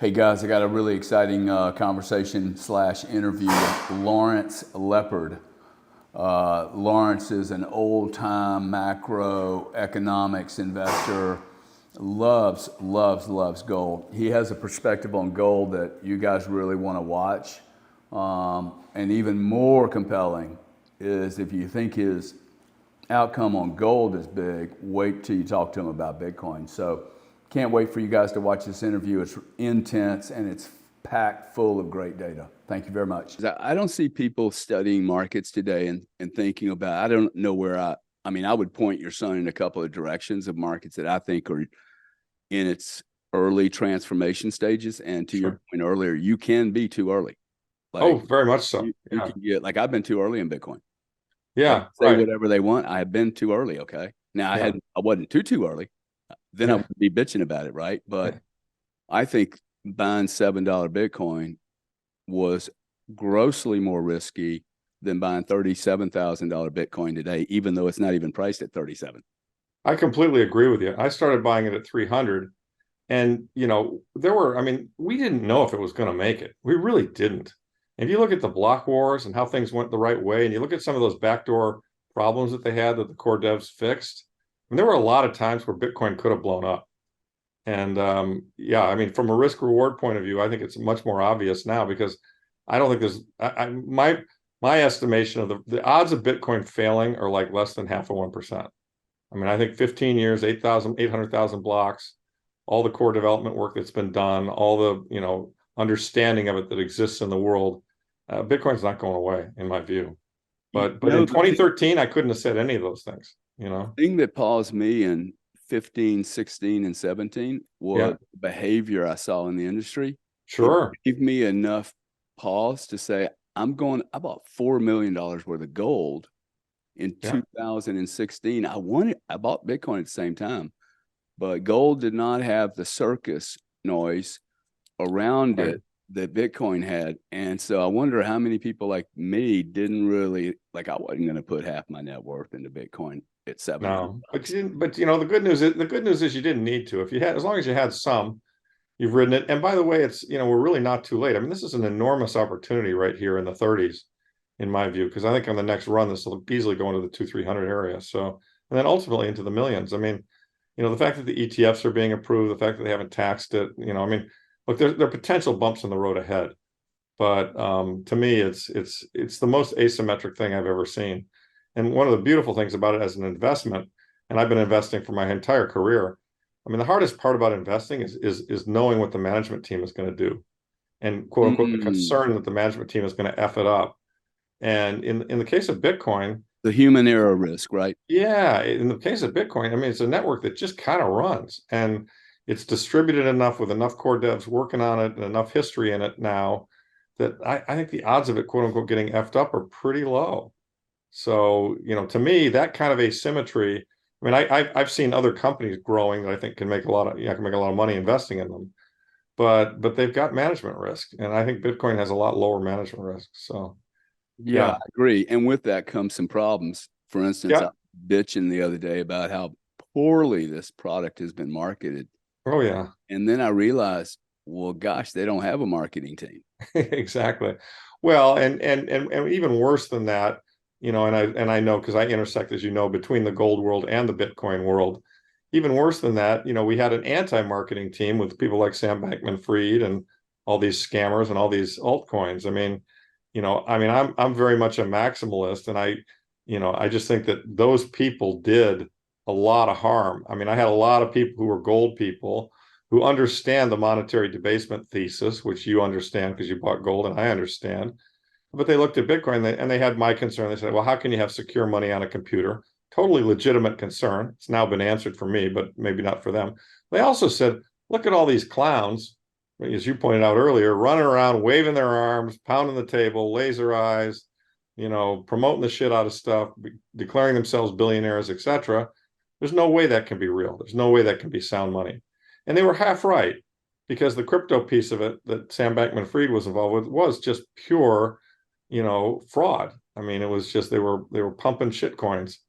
Hey guys, I got a really exciting conversation slash interview with Lawrence Lepard. Lawrence is an old time macroeconomics investor, loves gold. He has a perspective on gold that you guys really want to watch. And even more compelling is if you think his outcome on gold is big, wait till you talk to him about Bitcoin. So can't wait for you guys to watch this interview. It's intense and it's packed full of great data. Thank you very much. I don't see people studying markets today and thinking about, I don't know where I would point your son in a couple of directions of markets that I think are in its early transformation stages. And to your point earlier, you can be too early. Very much so. You can get, like, I've been too early in Bitcoin. Yeah, Say whatever they want. I have been too early. Okay. Now I wasn't too early. Then I would be bitching about it, right? But I think buying $7 Bitcoin was grossly more risky than buying $37,000 Bitcoin today, even though it's not even priced at 37. I completely agree with you. I started buying it at 300, and we didn't know if it was going to make it. We really didn't. If you look at the block wars and how things went the right way, and you look at some of those backdoor problems that they had that the core devs fixed, there were a lot of times where Bitcoin could have blown up. And from a risk reward point of view, I think it's much more obvious now because I don't think there's my estimation of the odds of Bitcoin failing are like less than half of 1%. I think 15 years, 800,000 blocks, all the core development work that's been done, all the understanding of it that exists in the world, Bitcoin's not going away in my view. But in 2013, I couldn't have said any of those things. The thing that paused me in 15, 16, and 17 was behavior I saw in the industry. Sure. It gave me enough pause to say, I bought $4 million worth of gold in 2016. I bought Bitcoin at the same time, but gold did not have the circus noise around it that Bitcoin had. And so I wonder how many people like me didn't really, I wasn't going to put half my net worth into Bitcoin at 7. No, but you didn't. But the good news is you didn't need to. As long as you had some, you've ridden it. And by the way, it's we're really not too late. This is an enormous opportunity right here in the 30s, in my view, because I think on the next run this will easily go into the 200-300 area. So, and then ultimately into the millions. The fact that the ETFs are being approved, the fact that they haven't taxed it. Look, there are potential bumps in the road ahead, but to me, it's the most asymmetric thing I've ever seen. And one of the beautiful things about it as an investment, and I've been investing for my entire career. The hardest part about investing is knowing what the management team is going to do, and quote unquote the concern that the management team is going to F it up. And in the case of Bitcoin, the human error risk, right? Yeah, in the case of Bitcoin, it's a network that just kind of runs, and it's distributed enough with enough core devs working on it and enough history in it now that I think the odds of it, quote unquote, getting effed up are pretty low. So, to me, that kind of asymmetry. I've seen other companies growing that I think can make a lot of money investing in them, but they've got management risk, and I think Bitcoin has a lot lower management risk. So, yeah, I agree. And with that comes some problems. For instance, I was bitching the other day about how poorly this product has been marketed. Oh yeah. And then I realized, well, gosh, they don't have a marketing team. Exactly. Well, and even worse than that, and I know because I intersect, as you know, between the gold world and the Bitcoin world. Even worse than that, we had an anti-marketing team with people like Sam Bankman-Fried and all these scammers and all these altcoins. I'm very much a maximalist, and I just think that those people did a lot of harm. I had a lot of people who were gold people who understand the monetary debasement thesis, which you understand because you bought gold, and I understand. But they looked at Bitcoin and they had my concern. They said, well, how can you have secure money on a computer? Totally legitimate concern. It's now been answered for me, but maybe not for them. They also said, look at all these clowns, as you pointed out earlier, running around, waving their arms, pounding the table, laser eyes, promoting the shit out of stuff, declaring themselves billionaires, etc. There's no way that can be real. There's no way that can be sound money. And they were half right, because the crypto piece of it that Sam Bankman-Fried was involved with was just pure, fraud. It was just they were pumping shit coins.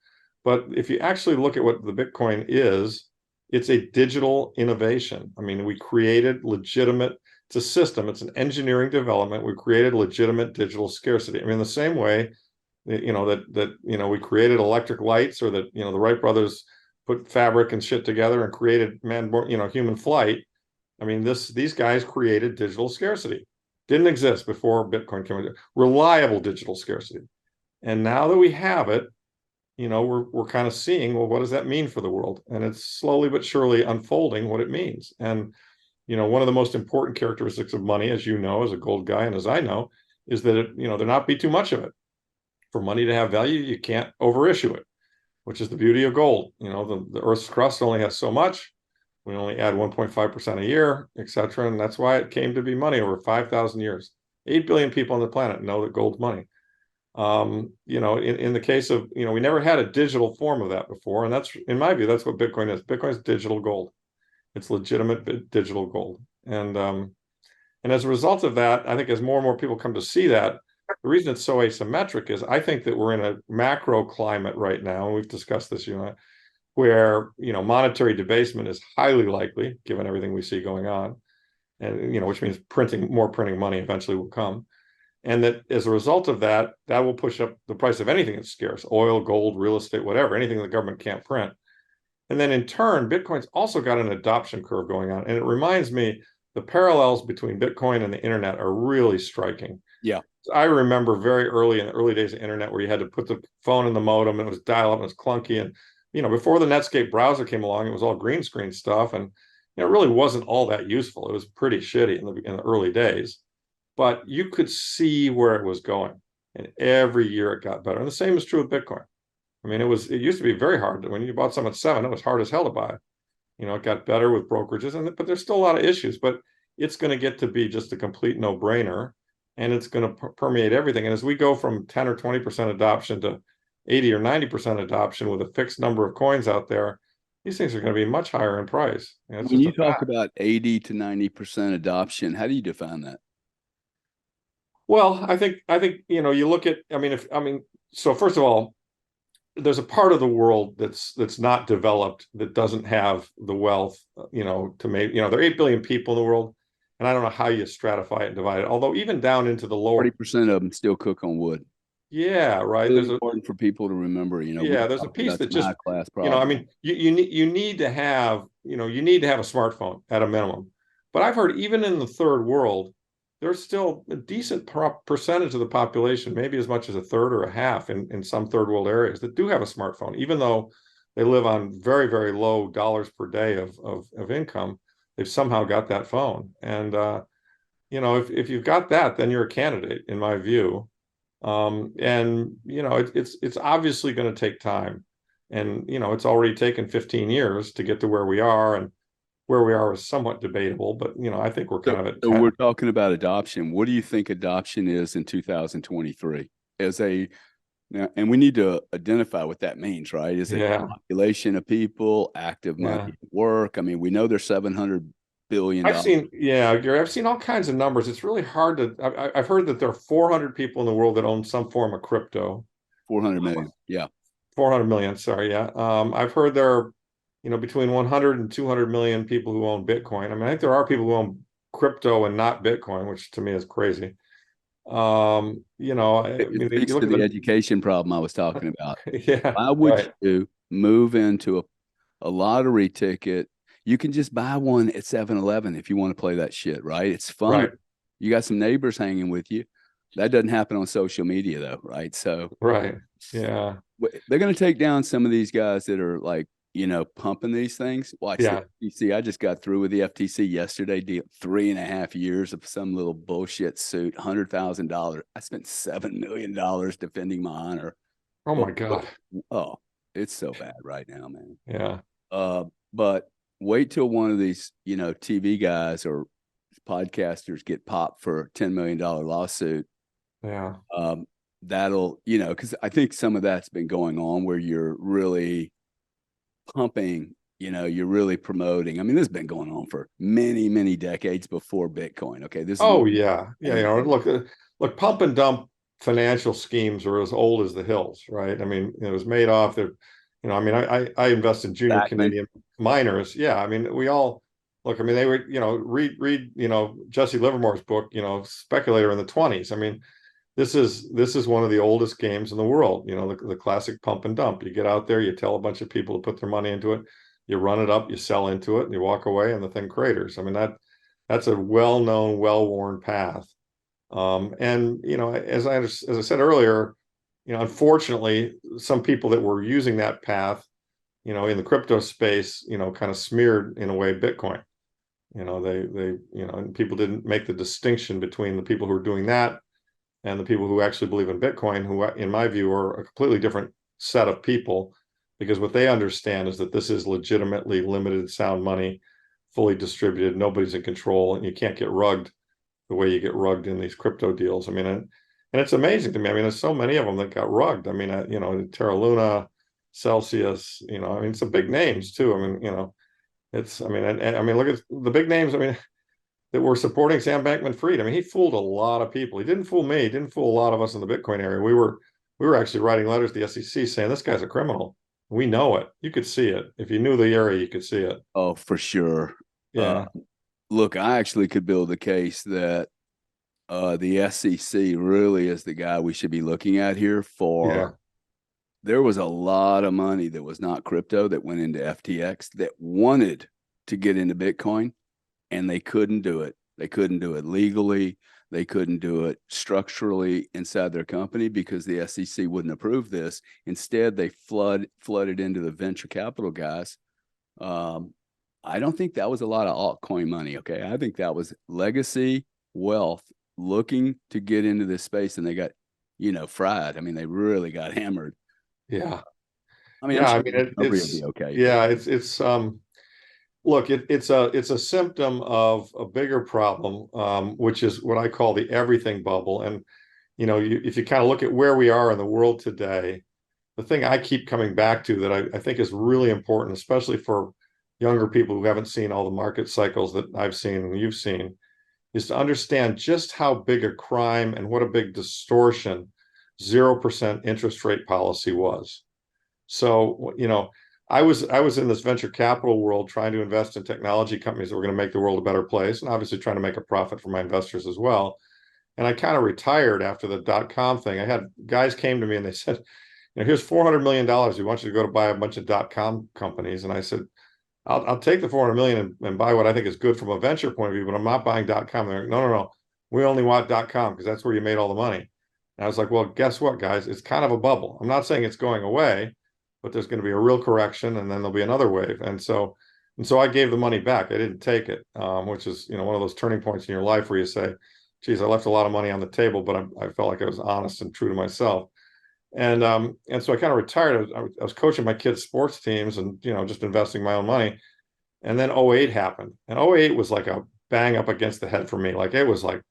But if you actually look at what the Bitcoin is, it's a digital innovation. We created legitimate It's a system. It's an engineering development. We created legitimate digital scarcity. I mean, the same way, we created electric lights, or that, the Wright brothers put fabric and shit together and created human flight. I mean, these guys created digital scarcity. Didn't exist before Bitcoin came in. Reliable digital scarcity. And now that we have it, we're kind of seeing, well, what does that mean for the world? And it's slowly but surely unfolding what it means. And, one of the most important characteristics of money, as you know, as a gold guy, and as I know, is that there not be too much of it. For money to have value, you can't overissue it, which is the beauty of gold. The Earth's crust only has so much. We only add 1.5% a year, et cetera. And that's why it came to be money over 5,000 years. 8 billion people on the planet know that gold's money. In the case of, we never had a digital form of that before. And that's, in my view, that's what Bitcoin is. Bitcoin is digital gold. It's legitimate digital gold. And as a result of that, I think as more and more people come to see that, the reason it's so asymmetric is I think that we're in a macro climate right now, and we've discussed this, where, monetary debasement is highly likely, given everything we see going on. And, which means more printing money eventually will come. And that as a result of that, that will push up the price of anything that's scarce: oil, gold, real estate, whatever, anything the government can't print. And then in turn, Bitcoin's also got an adoption curve going on. And it reminds me, the parallels between Bitcoin and the internet are really striking. Yeah. I remember very early in the early days of internet, where you had to put the phone in the modem and it was dial up and it was clunky. And, before the Netscape browser came along, it was all green screen stuff. And it really wasn't all that useful. It was pretty shitty in the early days. But you could see where it was going, and every year it got better. And the same is true with Bitcoin. I mean, it used to be very hard. When you bought some at 7, it was hard as hell to buy. It got better with brokerages, but there's still a lot of issues. But it's going to get to be just a complete no-brainer, and it's going to permeate everything. And as we go from 10 or 20% adoption to 80 or 90% adoption with a fixed number of coins out there, these things are going to be much higher in price. When you talk about 80 to 90% adoption, how do you define that? Well, I think you look at, so first of all, there's a part of the world that's not developed, that doesn't have the wealth, to make, there are 8 billion people in the world, and I don't know how you stratify it and divide it. Although even down into the lower 40% of them still cook on wood. Yeah, right. It's really important for people to remember, there's a piece that just, high class problem. you need to have, a smartphone at a minimum. But I've heard even in the third world, there's still a decent percentage of the population, maybe as much as a third or a half in some third world areas, that do have a smartphone, even though they live on very, very low dollars per day of income. They've somehow got that phone. And, if you've got that, then you're a candidate, in my view. It's obviously going to take time. And, it's already taken 15 years to get to where we are. And where we are is somewhat debatable, but I think we're kind of at 10. So we're talking about adoption. What do you think adoption is in 2023 and we need to identify what that means, right? Is it population of people, active money at work? I mean, we know there's $700 billion. Gary, I've seen all kinds of numbers. It's really hard to, I've heard that there are 400 people in the world that own some form of crypto. 400 million. Yeah. 400 million. Sorry. Yeah. I've heard there are, between 100 and 200 million people who own Bitcoin. I mean, I think there are people who own crypto and not Bitcoin, which to me is crazy. It speaks to the education problem I was talking about. Yeah. Why would you move into a lottery ticket? You can just buy one at 7-Eleven if you want to play that shit, right? It's fun. Right. You got some neighbors hanging with you. That doesn't happen on social media though, right? So right. Yeah. They're going to take down some of these guys that are like, pumping these things. Watch the FTC. I just got through with the FTC yesterday. 3.5 years of some little bullshit suit, $100,000. I spent $7 million defending my honor. Oh my God. Oh, it's so bad right now, man. Yeah. But wait till one of these, TV guys or podcasters get popped for a $10 million lawsuit. Yeah. That'll, because I think some of that's been going on where you're really pumping, you're really promoting. I mean, this has been going on for many, many decades before Bitcoin. Okay. Look, pump and dump financial schemes are as old as the hills, right? I mean, it was Madoff. I invest in junior Canadian miners. Yeah. I mean, we all look, I mean, they were, read, Jesse Livermore's book, Speculator in the 20s. I mean, this is one of the oldest games in the world, the classic pump and dump. You get out there, you tell a bunch of people to put their money into it, you run it up, you sell into it, and you walk away, and the thing craters. I mean, that's a well-known, well-worn path. And as I said earlier, unfortunately, some people that were using that path, in the crypto space, kind of smeared in a way Bitcoin. And people didn't make the distinction between the people who are doing that and the people who actually believe in Bitcoin, who, in my view, are a completely different set of people, because what they understand is that this is legitimately limited sound money, fully distributed, nobody's in control, and you can't get rugged the way you get rugged in these crypto deals. I mean, and it's amazing to me. I mean, there's so many of them that got rugged. I mean, Terra Luna, Celsius, I mean, some big names too. I mean, I mean, look at the big names. I mean, that were supporting Sam Bankman-Fried. I mean, he fooled a lot of people. He didn't fool me. He didn't fool a lot of us in the Bitcoin area. We were actually writing letters to the SEC saying this guy's a criminal. We know it. You could see it. If you knew the area, you could see it. Oh, for sure. Yeah. Look, I actually could build a case that the SEC really is the guy we should be looking at here for. Yeah. There was a lot of money that was not crypto that went into FTX that wanted to get into Bitcoin, and they couldn't do it. They couldn't do it legally. They couldn't do it structurally inside their company because the SEC wouldn't approve this. Instead, they flooded into the venture capital guys. I don't think that was a lot of altcoin money, okay? I think that was legacy wealth looking to get into this space, and they got, fried. I mean, they really got hammered. Yeah. I mean, yeah, I'm I sure mean, will be okay. Yeah, look, it's a symptom of a bigger problem, which is what I call the everything bubble. And, if you kind of look at where we are in the world today, the thing I keep coming back to that I think is really important, especially for younger people who haven't seen all the market cycles that I've seen and you've seen, is to understand just how big a crime and what a big distortion 0% interest rate policy was. So, I was in this venture capital world trying to invest in technology companies that were going to make the world a better place, and obviously trying to make a profit for my investors as well. And I kind of retired after the dot-com thing. I had guys came to me and they said, here's $400 million. We want you to go to buy a bunch of dot-com companies. And I said, I'll take the 400 million and buy what I think is good from a venture point of view, but I'm not buying .com. They're like, no. We only want .com because that's where you made all the money. And I was like, well, guess what, guys? It's kind of a bubble. I'm not saying it's going away, but there's going to be a real correction, and then there'll be another wave. And so I gave the money back. I didn't take it, which is, one of those turning points in your life where you say, geez, I left a lot of money on the table, but I felt like I was honest and true to myself. And so I kind of retired. I was coaching my kids' sports teams and, just investing my own money. And then '08 happened. And '08 was like a bang up against the head for me. Like, it was like,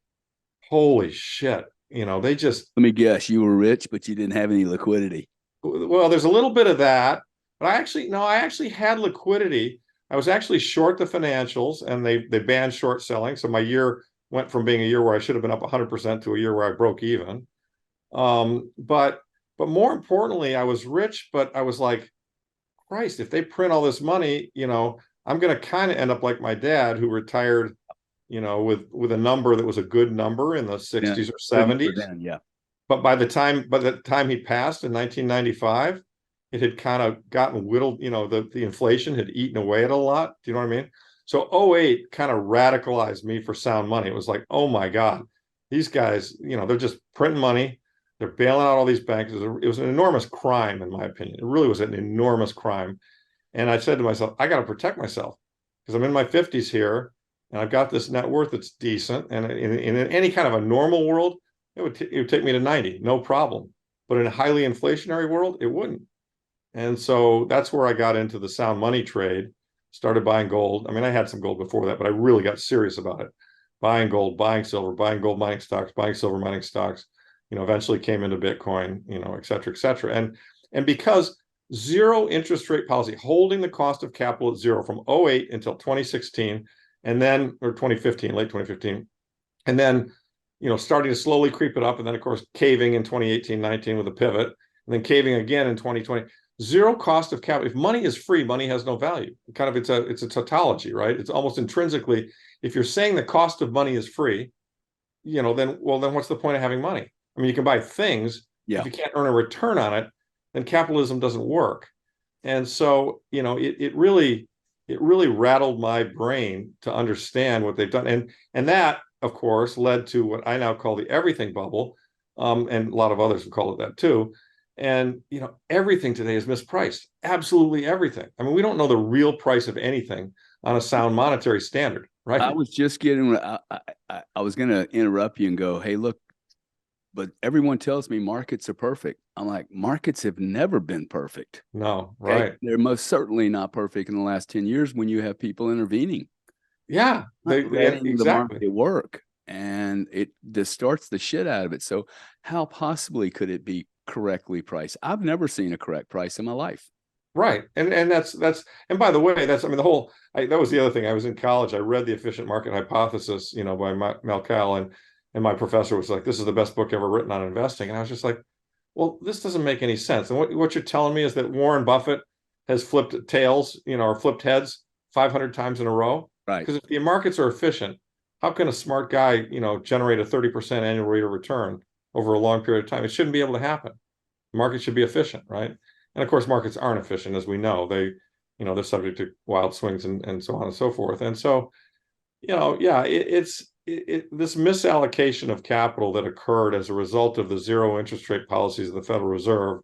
holy shit. They just. Let me guess, you were rich, but you didn't have any liquidity. Well, there's a little bit of that. But I actually had liquidity. I was actually short the financials, and they banned short selling. So my year went from being a year where I should have been up 100% to a year where I broke even. But more importantly, I was rich, but I was like, Christ, if they print all this money, I'm going to kind of end up like my dad, who retired, with a number that was a good number in the 60s or 70s. Then, yeah. But by the time he passed in 1995, it had kind of gotten whittled. The inflation had eaten away at a lot. Do you know what I mean? So '08 kind of radicalized me for sound money. It was like, oh my God, these guys, they're just printing money. They're bailing out all these banks. It was an enormous crime, in my opinion. It really was an enormous crime. And I said to myself, I got to protect myself because I'm in my 50s here, and I've got this net worth that's decent. And in any kind of a normal world, it would take me to 90, no problem. But in a highly inflationary world, it wouldn't. And so that's where I got into the sound money trade, started buying gold. I mean, I had some gold before that, but I really got serious about it. Buying gold, buying silver, buying gold mining stocks, buying silver mining stocks, eventually came into Bitcoin, et cetera, et cetera. And because zero interest rate policy, holding the cost of capital at zero from '08 until 2016, and then, or 2015, late 2015, and then, starting to slowly creep it up. And then, of course, caving in 2018, 19 with a pivot, and then caving again in 2020. zero cost of capital. If money is free, money has no value. Kind of it's a tautology, right? It's almost intrinsically, if you're saying the cost of money is free, then what's the point of having money? I mean, you can buy things. Yeah. If you can't earn a return on it, then capitalism doesn't work. And so, it really rattled my brain to understand what they've done. And that, of course, led to what I now call the everything bubble. And a lot of others would call it that too. And, everything today is mispriced. Absolutely everything. I mean, we don't know the real price of anything on a sound monetary standard, right? I was just I was going to interrupt you and go, hey, look, but everyone tells me markets are perfect. I'm like, markets have never been perfect. No, Okay? right. They're most certainly not perfect in the last 10 years when you have people intervening. Yeah, letting the exactly. market work. And it distorts the shit out of it. So how possibly could it be correctly priced? I've never seen a correct price in my life. Right. And that's and by the way, that was the other thing. I was in college. I read The Efficient Market Hypothesis, by Malcal, and my professor was like, this is the best book ever written on investing. And I was just like, well, this doesn't make any sense. And what you're telling me is that Warren Buffett has flipped tails, or flipped heads 500 times in a row. Right. Because if the markets are efficient, how can a smart guy, generate a 30% annual rate of return over a long period of time? It shouldn't be able to happen. The market should be efficient, right? And of course, markets aren't efficient, as we know. They're subject to wild swings and so on and so forth. And so, yeah, it's this misallocation of capital that occurred as a result of the zero interest rate policies of the Federal Reserve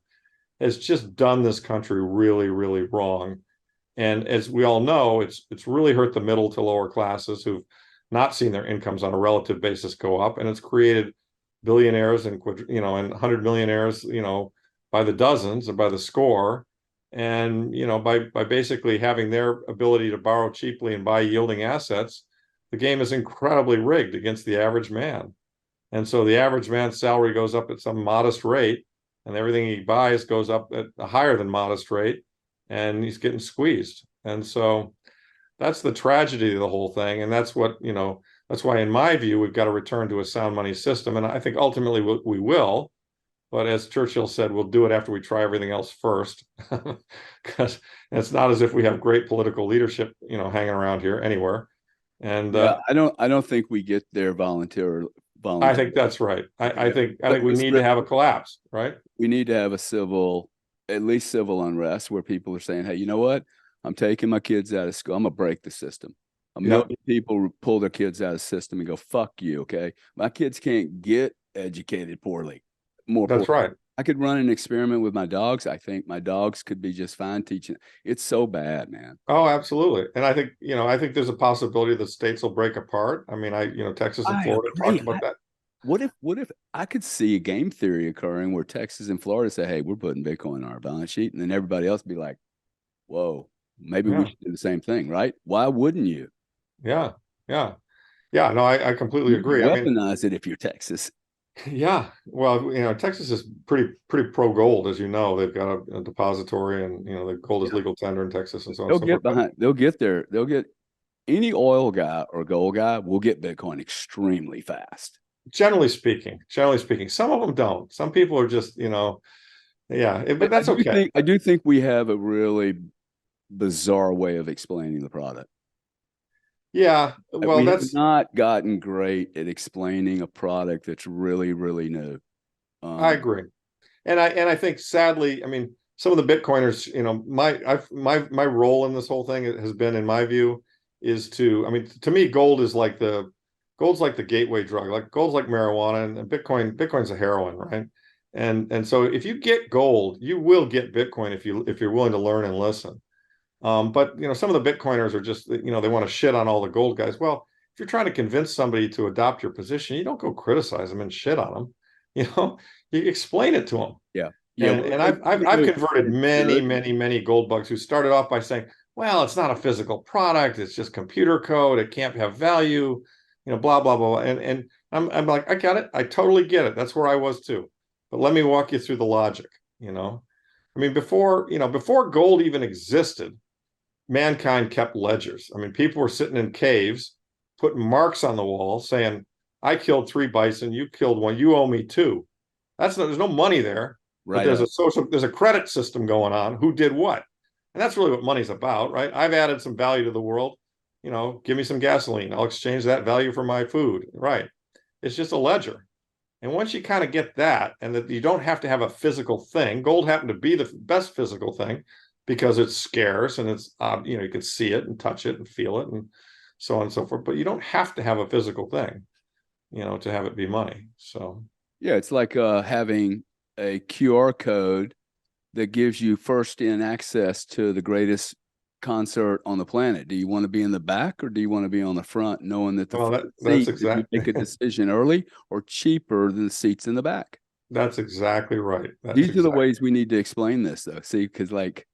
has just done this country really, really wrong. And as we all know, it's really hurt the middle to lower classes who've not seen their incomes on a relative basis go up, and it's created billionaires and 100 millionaires, by the dozens or by the score, and by basically having their ability to borrow cheaply and buy yielding assets, the game is incredibly rigged against the average man. And so the average man's salary goes up at some modest rate, and everything he buys goes up at a higher than modest rate, and he's getting squeezed. And so that's the tragedy of the whole thing. And that's why, in my view, we've got to return to a sound money system. And I think ultimately we will. But as Churchill said, we'll do it after we try everything else first. Because it's not as if we have great political leadership, hanging around here anywhere. And I don't think we get there voluntarily. I think that's right. I think we need to have a collapse, right? We need to have at least civil unrest where people are saying, hey, you know what? I'm taking my kids out of school. I'm going to break the system. A million people pull their kids out of the system and go, fuck you, okay? My kids can't get educated poorly. That's right. I could run an experiment with my dogs. I think my dogs could be just fine teaching. It's so bad, man. Oh, absolutely. And I think there's a possibility that states will break apart. I mean, Texas and Florida talked about that. What if I could see a game theory occurring where Texas and Florida say, hey, we're putting Bitcoin on our balance sheet, and then everybody else be like, whoa, maybe we should do the same thing, right? Why wouldn't you? Yeah. No, I completely agree. Weaponize it if you're Texas. Yeah. Well, Texas is pretty pro gold, as you know. They've got a depository, and the gold is legal tender in Texas, and so on. They'll get any oil guy or gold guy will get Bitcoin extremely fast. Generally speaking, some of them don't. Some people are just, but that's okay. I do think we have a really bizarre way of explaining the product. Yeah, well, we have not gotten great at explaining a product that's really, really new. I agree, and I think, sadly, I mean, some of the Bitcoiners, my role in this whole thing has been, in my view, is to me, gold's like the gateway drug. Like, gold's like marijuana, and Bitcoin's a heroin, right? And so if you get gold, you will get Bitcoin if you're willing to learn and listen. But some of the Bitcoiners are just, they want to shit on all the gold guys. Well, if you're trying to convince somebody to adopt your position, you don't go criticize them and shit on them. You explain it to them. Yeah. And I've converted many gold bugs who started off by saying, well, it's not a physical product, it's just computer code, it can't have value, blah blah blah. And I'm like, I got it, I totally get it. That's where I was too. But let me walk you through the logic. I mean, before gold even existed, mankind kept ledgers. I mean, people were sitting in caves, putting marks on the wall saying, I killed 3 bison, you killed 1, you owe me 2. There's no money there. but Right there's up. there's a credit system going on. Who did what? And that's really what money's about, right? I've added some value to the world. Give me some gasoline. I'll exchange that value for my food. Right. It's just a ledger. And once you kind of get that, and that you don't have to have a physical thing, gold happened to be the best physical thing because it's scarce and it's, you can see it and touch it and feel it and so on and so forth. But you don't have to have a physical thing, to have it be money. So, Yeah, it's like having a QR code that gives you first in access to the greatest concert on the planet. Do you want to be in the back or do you want to be on the front, knowing that the well, front that's seat, if you exactly make a decision early, or cheaper than the seats in the back? that's exactly right. That's These are the exactly ways we need to explain this, though. See, because like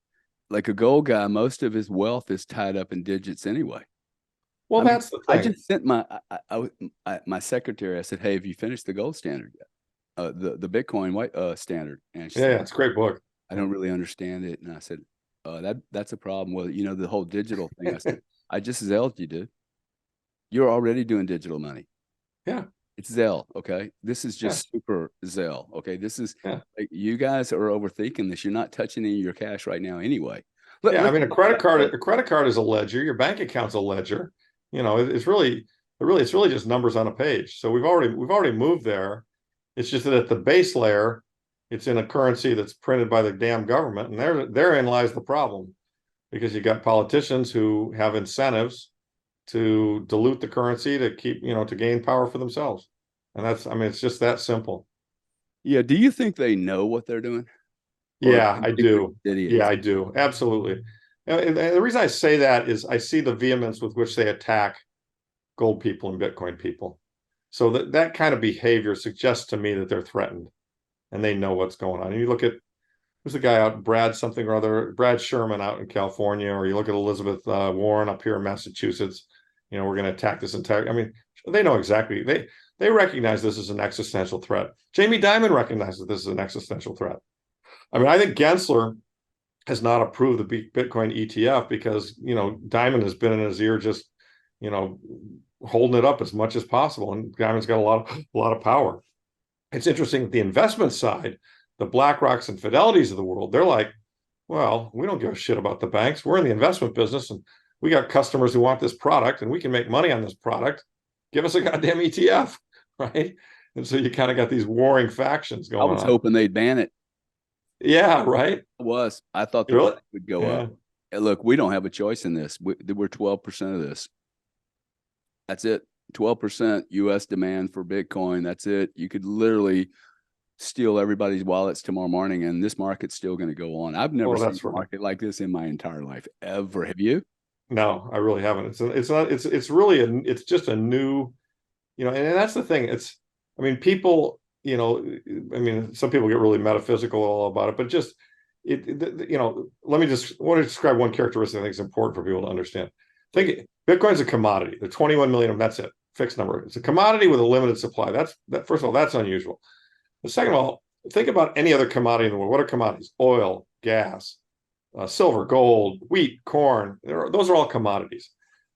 a gold guy, most of his wealth is tied up in digits anyway. well. I mean, That's the I thing. just sent my secretary. I said, "Hey, have you finished the gold standard yet? The Bitcoin white standard?" And she Yeah, said, yeah, it's a great book. "I don't really understand it." And I said, that's a problem." Well, the whole digital thing. I said, "I just Zelled you, dude. You're already doing digital money. Yeah, It's Zelle, okay? This is yeah, just super Zelle, okay? This is yeah. like, you guys are overthinking this. You're not touching any of your cash right now anyway." Yeah, I Let's mean, talk about that. a credit card is a ledger. Your bank account's a ledger. It's really just numbers on a page. So we've already moved there. It's just that at the base layer, it's in a currency that's printed by the damn government, and therein lies the problem, because you got politicians who have incentives to dilute the currency to keep, to gain power for themselves, and I mean, it's just that simple. Yeah, do you think they know what they're doing? Or do Yeah, you I think they're do. just Yeah, idiots? I do. Absolutely. And the reason I say that is I see the vehemence with which they attack gold people and Bitcoin people. So that kind of behavior suggests to me that they're threatened and they know what's going on. And you look at, who's the guy out, Brad something or other, Brad Sherman out in California, or you look at Elizabeth Warren up here in Massachusetts. We're going to attack this entire. I mean, they know exactly. They recognize this as an existential threat. Jamie Dimon recognizes this as an existential threat. I mean, I think Gensler has not approved the Bitcoin ETF because, Diamond has been in his ear, just, you know, holding it up as much as possible. And Diamond's got a lot of power. It's interesting that the investment side, the BlackRocks and Fidelities of the world, they're like, well, we don't give a shit about the banks. We're in the investment business and we got customers who want this product and we can make money on this product. Give us a goddamn ETF, right? And so you kind of got these warring factions I going was on. hoping they'd ban it. Yeah, right. I thought the Really? price would go Yeah. up. And look, we don't have a choice in this. We're 12% of this. That's it. 12% US demand for Bitcoin. That's it. You could literally steal everybody's wallets tomorrow morning, and this market's still going to go on. I've never Oh, seen that's a right. market like this in my entire life, ever. Have you? No, I really haven't. It's not, it's really it's just a new, and that's the thing. I mean, people, I mean, some people get really metaphysical all about it, but just let me just want to describe one characteristic I think is important for people to understand. Think Bitcoin's a commodity. The 21 million of them, that's it, fixed number. It's a commodity with a limited supply. First of all, that's unusual. But second of all, think about any other commodity in the world. What are commodities? Oil, gas, silver, gold, wheat, corn. Those are all commodities.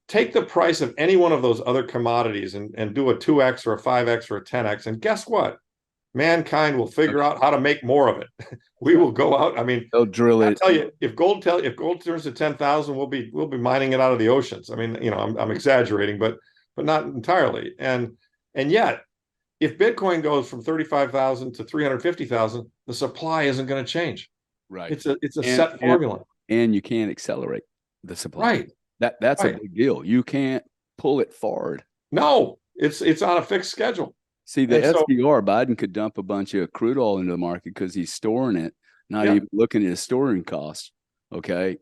Take the price of any one of those other commodities and do a 2x or a 5x or a 10x. And guess what? Mankind will figure out how to make more of it. We will go out. I mean, They'll drill I it. tell you, if gold turns to 10,000, we'll be mining it out of the oceans. I mean, I'm exaggerating, but not entirely. And yet, if Bitcoin goes from 35,000 to 350,000, the supply isn't going to change. Right. It's a And, set and, formula. and you can't accelerate the supply. Right. That's a Right. big deal. You can't pull it forward. No, it's on a fixed schedule. See, the And so, SDR, Biden could dump a bunch of crude oil into the market because he's storing it, not yeah, even looking at his storing costs. Okay.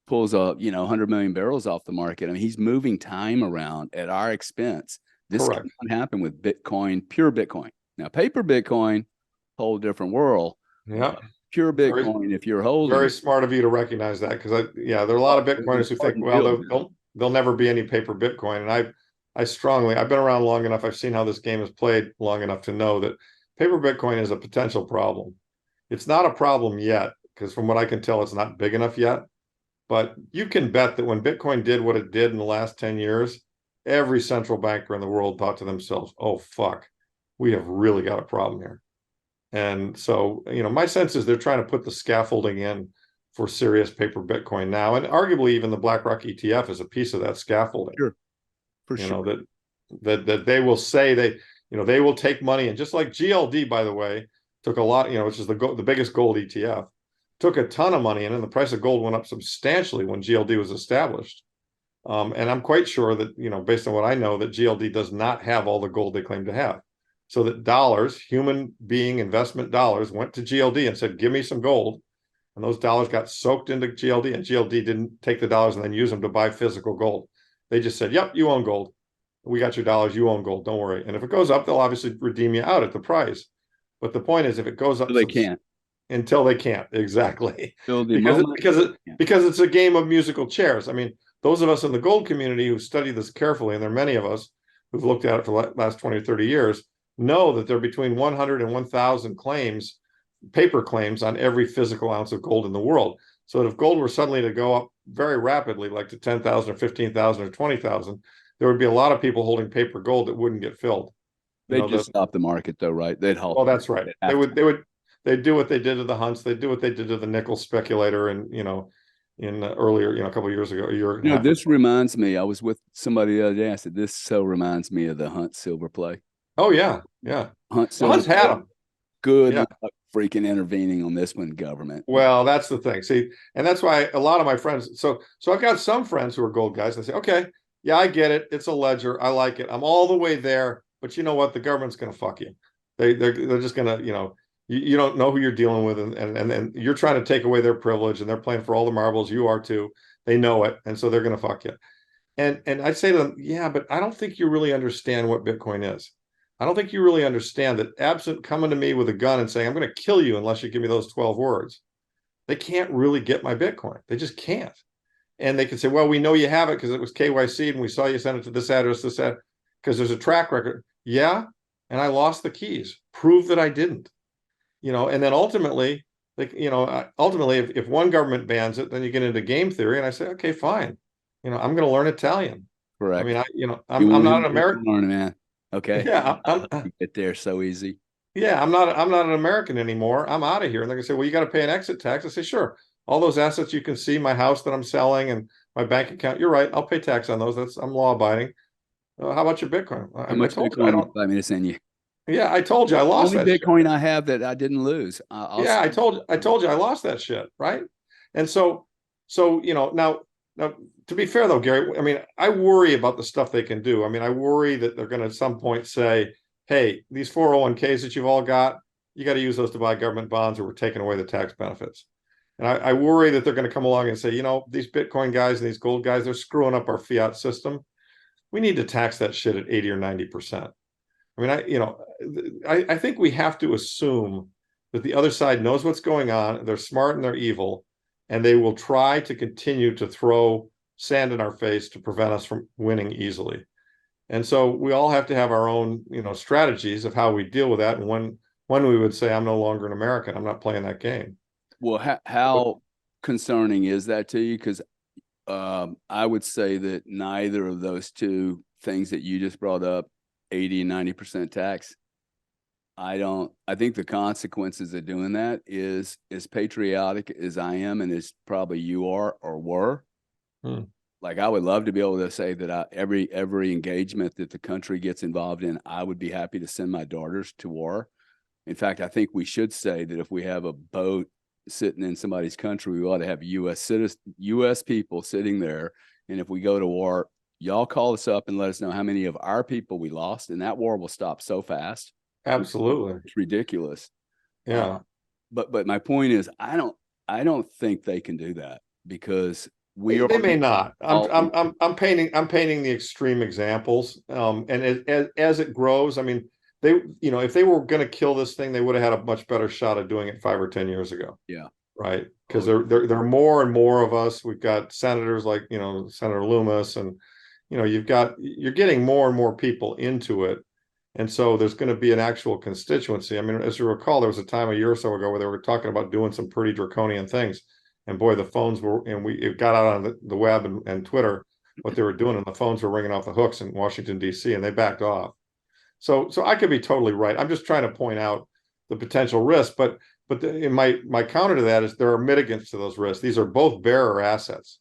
Pulls up, 100 million barrels off the market. I mean, he's moving time around at our expense. This correct. cannot happen with Bitcoin, pure Bitcoin. Now, paper Bitcoin, whole different world. Yeah. Pure Very, Bitcoin, if you're holding very it, smart of you to recognize that, because there are a lot of Bitcoiners who think, well, there'll never be any paper Bitcoin. And I've been around long enough. I've seen how this game is played long enough to know that paper Bitcoin is a potential problem. It's not a problem yet, because from what I can tell, it's not big enough yet. But you can bet that when Bitcoin did what it did in the last 10 years, every central banker in the world thought to themselves, oh, fuck, we have really got a problem here. And so, my sense is they're trying to put the scaffolding in for serious paper Bitcoin now. And arguably even the BlackRock ETF is a piece of that scaffolding. Sure, for You sure. know, that they will say they will take money, and just like GLD, by the way, took a lot, which is the biggest gold ETF, took a ton of money in, and the price of gold went up substantially when GLD was established. And I'm quite sure that, based on what I know, that GLD does not have all the gold they claim to have. So that dollars, human being investment dollars, went to GLD and said, give me some gold. And those dollars got soaked into GLD, and GLD didn't take the dollars and then use them to buy physical gold. They just said, yep, you own gold. We got your dollars, you own gold, don't worry. And if it goes up, they'll obviously redeem you out at the price. But the point is, if it goes up, So they can't. Until they can't, exactly. Till the because moment. because it's a game of musical chairs. I mean, those of us in the gold community who study this carefully, and there are many of us who've looked at it for the last 20 or 30 years, know that there are between 100 and 1,000 claims, paper claims, on every physical ounce of gold in the world. So that if gold were suddenly to go up very rapidly, like to 10,000 or 15,000 or 20,000, there would be a lot of people holding paper gold that wouldn't get filled. They'd just stop the market, though, right? They'd halt. Well, that's right. They'd do what they did to the Hunts. They'd do what they did to the nickel speculator, and in earlier, a couple of years ago, a year and a half. This reminds me. I was with somebody the other day. I said, "This so reminds me of the Hunt Silver play." Oh yeah. Hunt's had them. Good luck freaking intervening on this one, government. Well, that's the thing. See, and that's why a lot of my friends. So I've got some friends who are gold guys. And they say, okay, yeah, I get it. It's a ledger. I like it. I'm all the way there. But you know what? The government's going to fuck you. They're just going to, you don't know who you're dealing with, and you're trying to take away their privilege, and they're playing for all the marbles. You are too. They know it, and so they're going to fuck you. And I say to them, yeah, but I don't think you really understand what Bitcoin is. I don't think you really understand that, absent coming to me with a gun and saying, I'm going to kill you unless you give me those 12 words, they can't really get my Bitcoin. They just can't. And they can say, well, we know you have it because it was KYC'd and we saw you send it to this address, because there's a track record. Yeah. And I lost the keys. Prove that I didn't. And then ultimately, if one government bans it, then you get into game theory. And I say, okay, fine. I'm going to learn Italian. Correct. I mean, I'm not an American. Learning, man. Okay. Yeah. You get there so easy. Yeah. I'm not an American anymore. I'm out of here. And they're going to say, well, you got to pay an exit tax. I say, sure. All those assets you can see, my house that I'm selling and my bank account. You're right. I'll pay tax on those. I'm law abiding. How about your Bitcoin? How much Bitcoin do you want me to send you? Yeah, I told you I lost that Bitcoin shit. I have that I didn't lose. I told you I lost that shit, right? And so now to be fair though, Gary, I mean, I worry about the stuff they can do. I mean, I worry that they're going to at some point say, hey, these 401ks that you've all got, you got to use those to buy government bonds, or we're taking away the tax benefits. And I worry that they're going to come along and say, these Bitcoin guys and these gold guys, they're screwing up our fiat system. We need to tax that shit at 80 or 90%. I mean, I think we have to assume that the other side knows what's going on. They're smart and they're evil, and they will try to continue to throw sand in our face to prevent us from winning easily. And so we all have to have our own, strategies of how we deal with that. And when we would say, I'm no longer an American, I'm not playing that game. Well, how concerning is that to you? Because I would say that neither of those two things that you just brought up, 80 and 90% tax, I think the consequences of doing that is as patriotic as I am, and as probably you are or were. Like, I would love to be able to say that every engagement that the country gets involved in, I would be happy to send my daughters to war. In fact, I think we should say that if we have a boat sitting in somebody's country, we ought to have U.S. people sitting there. And if we go to war, y'all call us up and let us know how many of our people we lost, and that war will stop so fast. Absolutely. It's ridiculous. Yeah. But my point is, I don't think they can do that, because they may not. I'm painting the extreme examples. And as it grows, I mean, if they were going to kill this thing, they would have had a much better shot at doing it 5 or 10 years ago. Yeah. Right. Because there are more and more of us. We've got senators like, Senator Loomis, and, you're getting more and more people into it. And so there's going to be an actual constituency. I mean, as you recall, there was a time a year or so ago where they were talking about doing some pretty draconian things. And boy, the phones were, and it got out on the web and Twitter, what they were doing, and the phones were ringing off the hooks in Washington, D.C., and they backed off. So I could be totally right. I'm just trying to point out the potential risk. But my counter to that is there are mitigants to those risks. These are both bearer assets.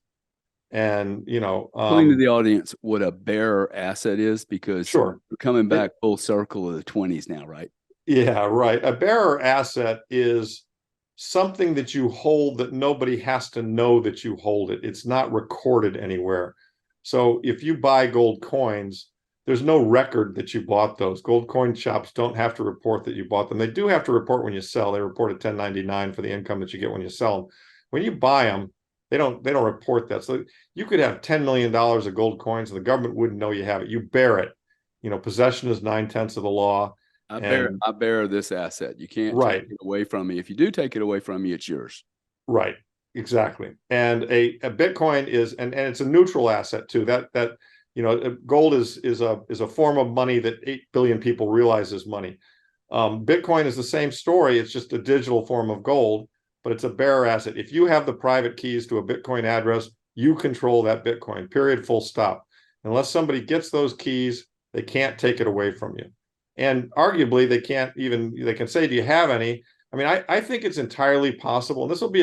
And, explain to the audience what a bearer asset is, because sure, we're coming back full circle of the 20s now, right? Yeah, right. A bearer asset is something that you hold that nobody has to know that you hold it. It's not recorded anywhere. So if you buy gold coins, there's no record that you bought those. Gold coin shops don't have to report that you bought them. They do have to report when you sell. They report a 1099 for the income that you get when you sell them. When you buy them, they don't report that. So you could have $10 million of gold coins and the government wouldn't know you have it. You bear it. Possession is 9/10 of the law. I bear this asset. You can't take it away from me. If you do take it away from me, it's yours. Right. Exactly. And a Bitcoin is, and it's a neutral asset too. That gold is a form of money that 8 billion people realize is money. Bitcoin is the same story. It's just a digital form of gold, but it's a bearer asset. If you have the private keys to a Bitcoin address, you control that Bitcoin, period, full stop. Unless somebody gets those keys, they can't take it away from you. And arguably, they can say, do you have any? I mean, I think it's entirely possible. And this will be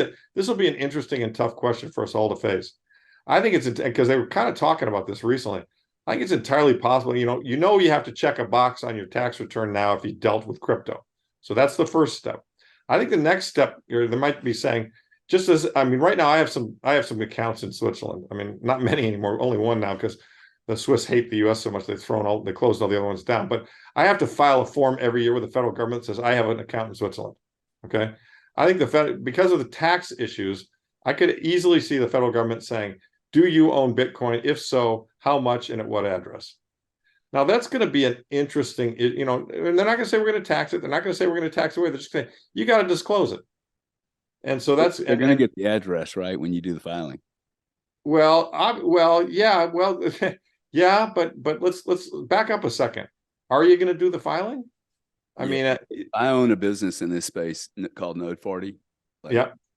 an interesting and tough question for us all to face. I think it's because they were kind of talking about this recently. I think it's entirely possible. You have to check a box on your tax return now if you dealt with crypto. So that's the first step. I think the next step, they might be saying, right now I have some accounts in Switzerland. I mean, not many anymore, only one now, because the Swiss hate the U.S. so much they closed all the other ones down. But I have to file a form every year with the federal government that says I have an account in Switzerland. Okay, I think because of the tax issues, I could easily see the federal government saying, "Do you own Bitcoin? If so, how much and at what address?" Now that's going to be an interesting, and they're not going to say we're going to tax it. They're not going to say we're going to tax it away. They're just saying you got to disclose it. And so they're going to get the address right when you do the filing. Yeah, but let's back up a second. Are you going to do the filing? I mean, I own a business in this space called Node 40.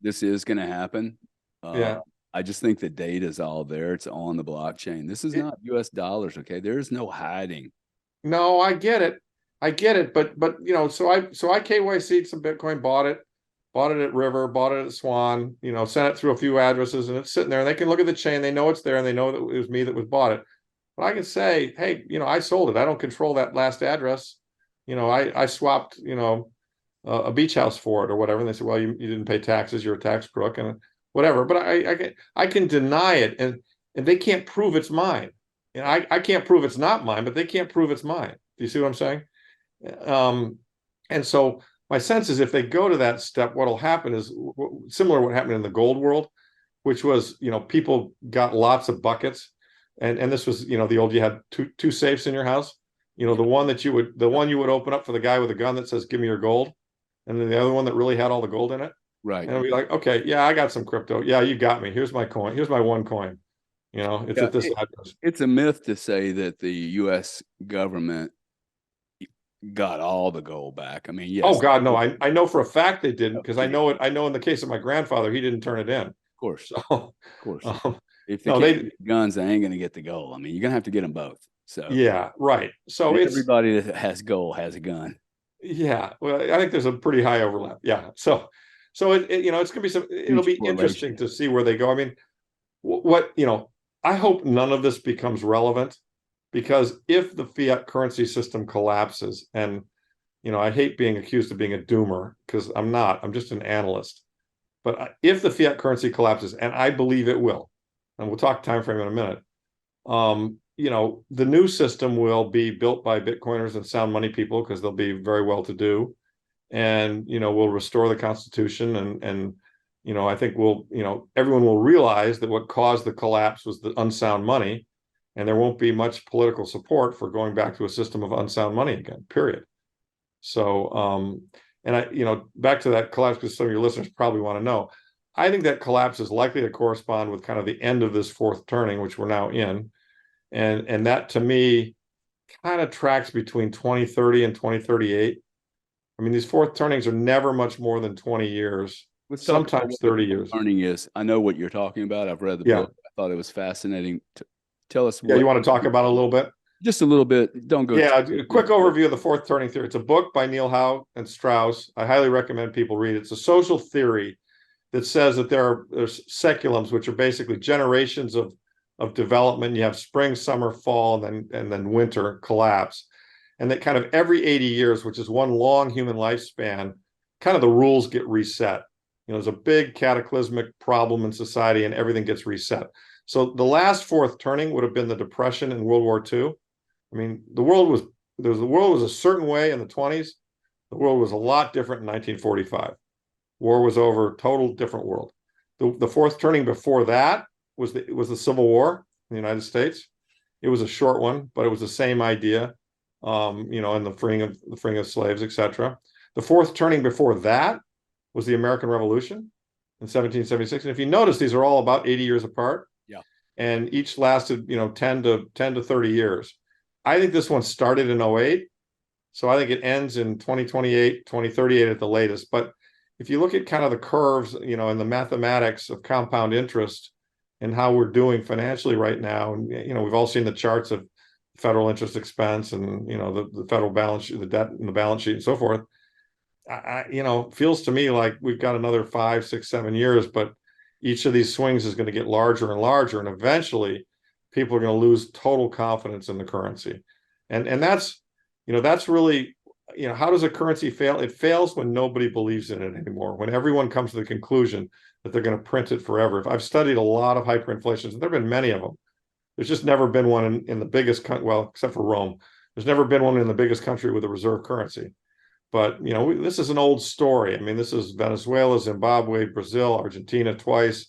This is going to happen. I just think the data is all there. It's on the blockchain. This is not US dollars. Okay. There's no hiding. No, I get it. But so I KYC'd some Bitcoin, bought it at River, bought it at Swan, sent it through a few addresses, and it's sitting there and they can look at the chain. They know it's there and they know that it was me that was bought it. But I can say, hey, I sold it. I don't control that last address. I swapped, a beach house for it or whatever. And they said, well, you didn't pay taxes. You're a tax crook and whatever. But I can deny it and they can't prove it's mine. I can't prove it's not mine, but they can't prove it's mine. Do you see what I'm saying? And so my sense is if they go to that step, what'll happen is similar to what happened in the gold world, which was, people got lots of buckets. And this was, the old, you had two safes in your house, the one you would open up for the guy with a gun that says, give me your gold. And then the other one that really had all the gold in it. Right. And it'd be like, okay, yeah, I got some crypto. Yeah, you got me. Here's my coin. Here's my one coin. It's at this address. It's a myth to say that the U.S. government got all the gold back. I mean, yes. Oh God, no. I know for a fact they didn't, because I know in the case of my grandfather, he didn't turn it in. Of course. So, of course. If they get guns, they ain't going to get the gold. I mean, you're going to have to get them both. So yeah, right. So everybody that has gold has a gun. Yeah, well, I think there's a pretty high overlap. Yeah, so it's going to be it'll be interesting to see where they go. I mean, I hope none of this becomes relevant, because if the fiat currency system collapses, and I hate being accused of being a doomer, because I'm not. I'm just an analyst. But if the fiat currency collapses, and I believe it will, and we'll talk time frame in a minute, the new system will be built by Bitcoiners and sound money people, because they'll be very well to do, and we'll restore the Constitution, and I think everyone will realize that what caused the collapse was the unsound money, and there won't be much political support for going back to a system of unsound money again, period. So and back to that collapse, because some of your listeners probably want to know, I think that collapse is likely to correspond with kind of the end of this fourth turning, which we're now in. And that, to me, kind of tracks between 2030 and 2038. I mean, these fourth turnings are never much more than 20 years, sometimes 30 years. Turning is, I know what you're talking about. I've read the book. I thought it was fascinating. Tell us. Yeah, you want to talk about it a little bit? Just a little bit. Don't go Yeah, too a quick deep, but overview of the fourth turning theory. It's a book by Neil Howe and Strauss. I highly recommend people read it. It's a social theory that says that there's seculums, which are basically generations of development. You have spring, summer, fall, and then winter collapse. And that kind of every 80 years, which is one long human lifespan, kind of the rules get reset. There's a big cataclysmic problem in society and everything gets reset. So the last fourth turning would have been the Depression and World War II. I mean, the world was a certain way in the 20s. The world was a lot different in 1945. War was over, total different world. The fourth turning before that was the Civil War in the United States. It was a short one, but it was the same idea, and the freeing of slaves, etc. The fourth turning before that was the American Revolution in 1776. And if you notice, these are all about 80 years apart. yeah. And each lasted, 10 to 30 years. I think this one started in 08. So I think it ends in 2028, 2038 at the latest. But if you look at kind of the curves, and the mathematics of compound interest and how we're doing financially right now, and, we've all seen the charts of federal interest expense and, the federal balance sheet, the debt and the balance sheet and so forth. Feels to me like we've got another 5, 6, 7 years, but each of these swings is going to get larger and larger. And eventually people are going to lose total confidence in the currency. And that's really, how does a currency fail? It fails when nobody believes in it anymore, when everyone comes to the conclusion that they're going to print it forever. I've studied a lot of hyperinflations, and there have been many of them. There's just never been one in the biggest country, well, except for Rome. There's never been one in the biggest country with a reserve currency. But, this is an old story. I mean, this is Venezuela, Zimbabwe, Brazil, Argentina twice,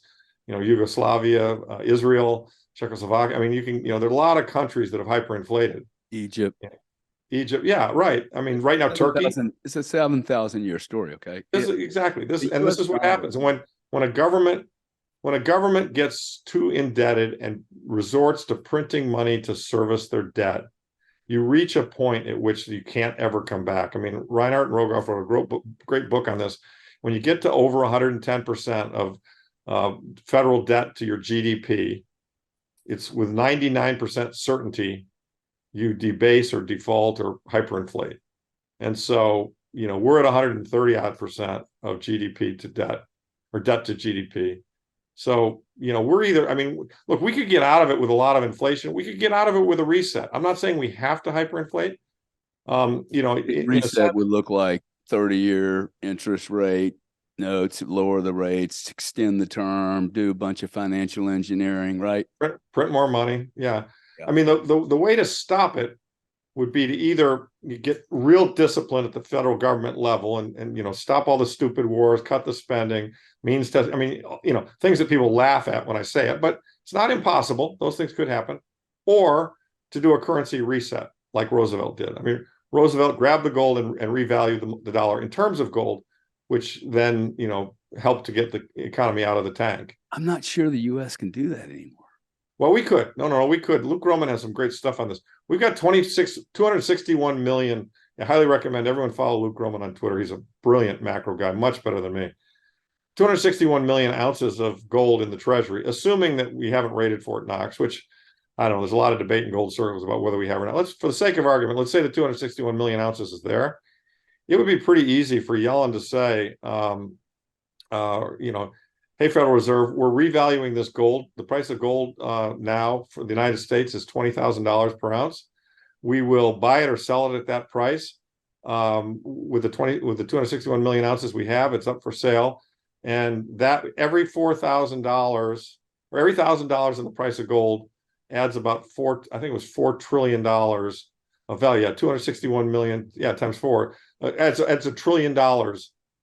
Yugoslavia, Israel, Czechoslovakia. I mean, there are a lot of countries that have hyperinflated. Egypt. Egypt, yeah, right. I mean, right now, Turkey. It's a 7,000 year story. Okay. Exactly. This US is what dollar. happens when a government gets too indebted and resorts to printing money to service their debt. You reach a point at which you can't ever come back. I mean, Reinhardt and Rogoff wrote a great book on this. When you get to over 110% of federal debt to your GDP, it's with 99% certainty you debase or default or hyperinflate. And so, we're at 130 odd percent of GDP to debt or debt to GDP. So, we're either, I mean, look, we could get out of it with a lot of inflation. We could get out of it with a reset. I'm not saying we have to hyperinflate. Reset would look like 30-year interest rate notes, lower the rates, extend the term, do a bunch of financial engineering, right? Print more money. Yeah. I mean, the way to stop it would be to either get real discipline at the federal government level and stop all the stupid wars, cut the spending, means test. I mean, things that people laugh at when I say it, but it's not impossible. Those things could happen. Or to do a currency reset like Roosevelt did. I mean, Roosevelt grabbed the gold and revalued the dollar in terms of gold, which then, helped to get the economy out of the tank. I'm not sure the U.S. can do that anymore. Well, we could. No, we could. Luke Roman has some great stuff on this. We've got 261 million. I highly recommend everyone follow Luke Roman on Twitter. He's a brilliant macro guy, much better than me. 261 million ounces of gold in the treasury, assuming that we haven't raided Fort Knox, which I don't know. There's a lot of debate in gold circles about whether we have or not. For the sake of argument, let's say the 261 million ounces is there. It would be pretty easy for Yellen to say, hey, Federal Reserve, we're revaluing this gold. The price of gold now for the United States is $20,000 per ounce. We will buy it or sell it at that price. With the 261 million ounces we have, it's up for sale. And that every $4,000 or every $1,000 in the price of gold adds about $4 trillion of value. Yeah, 261 million, times 4. Adds $1 trillion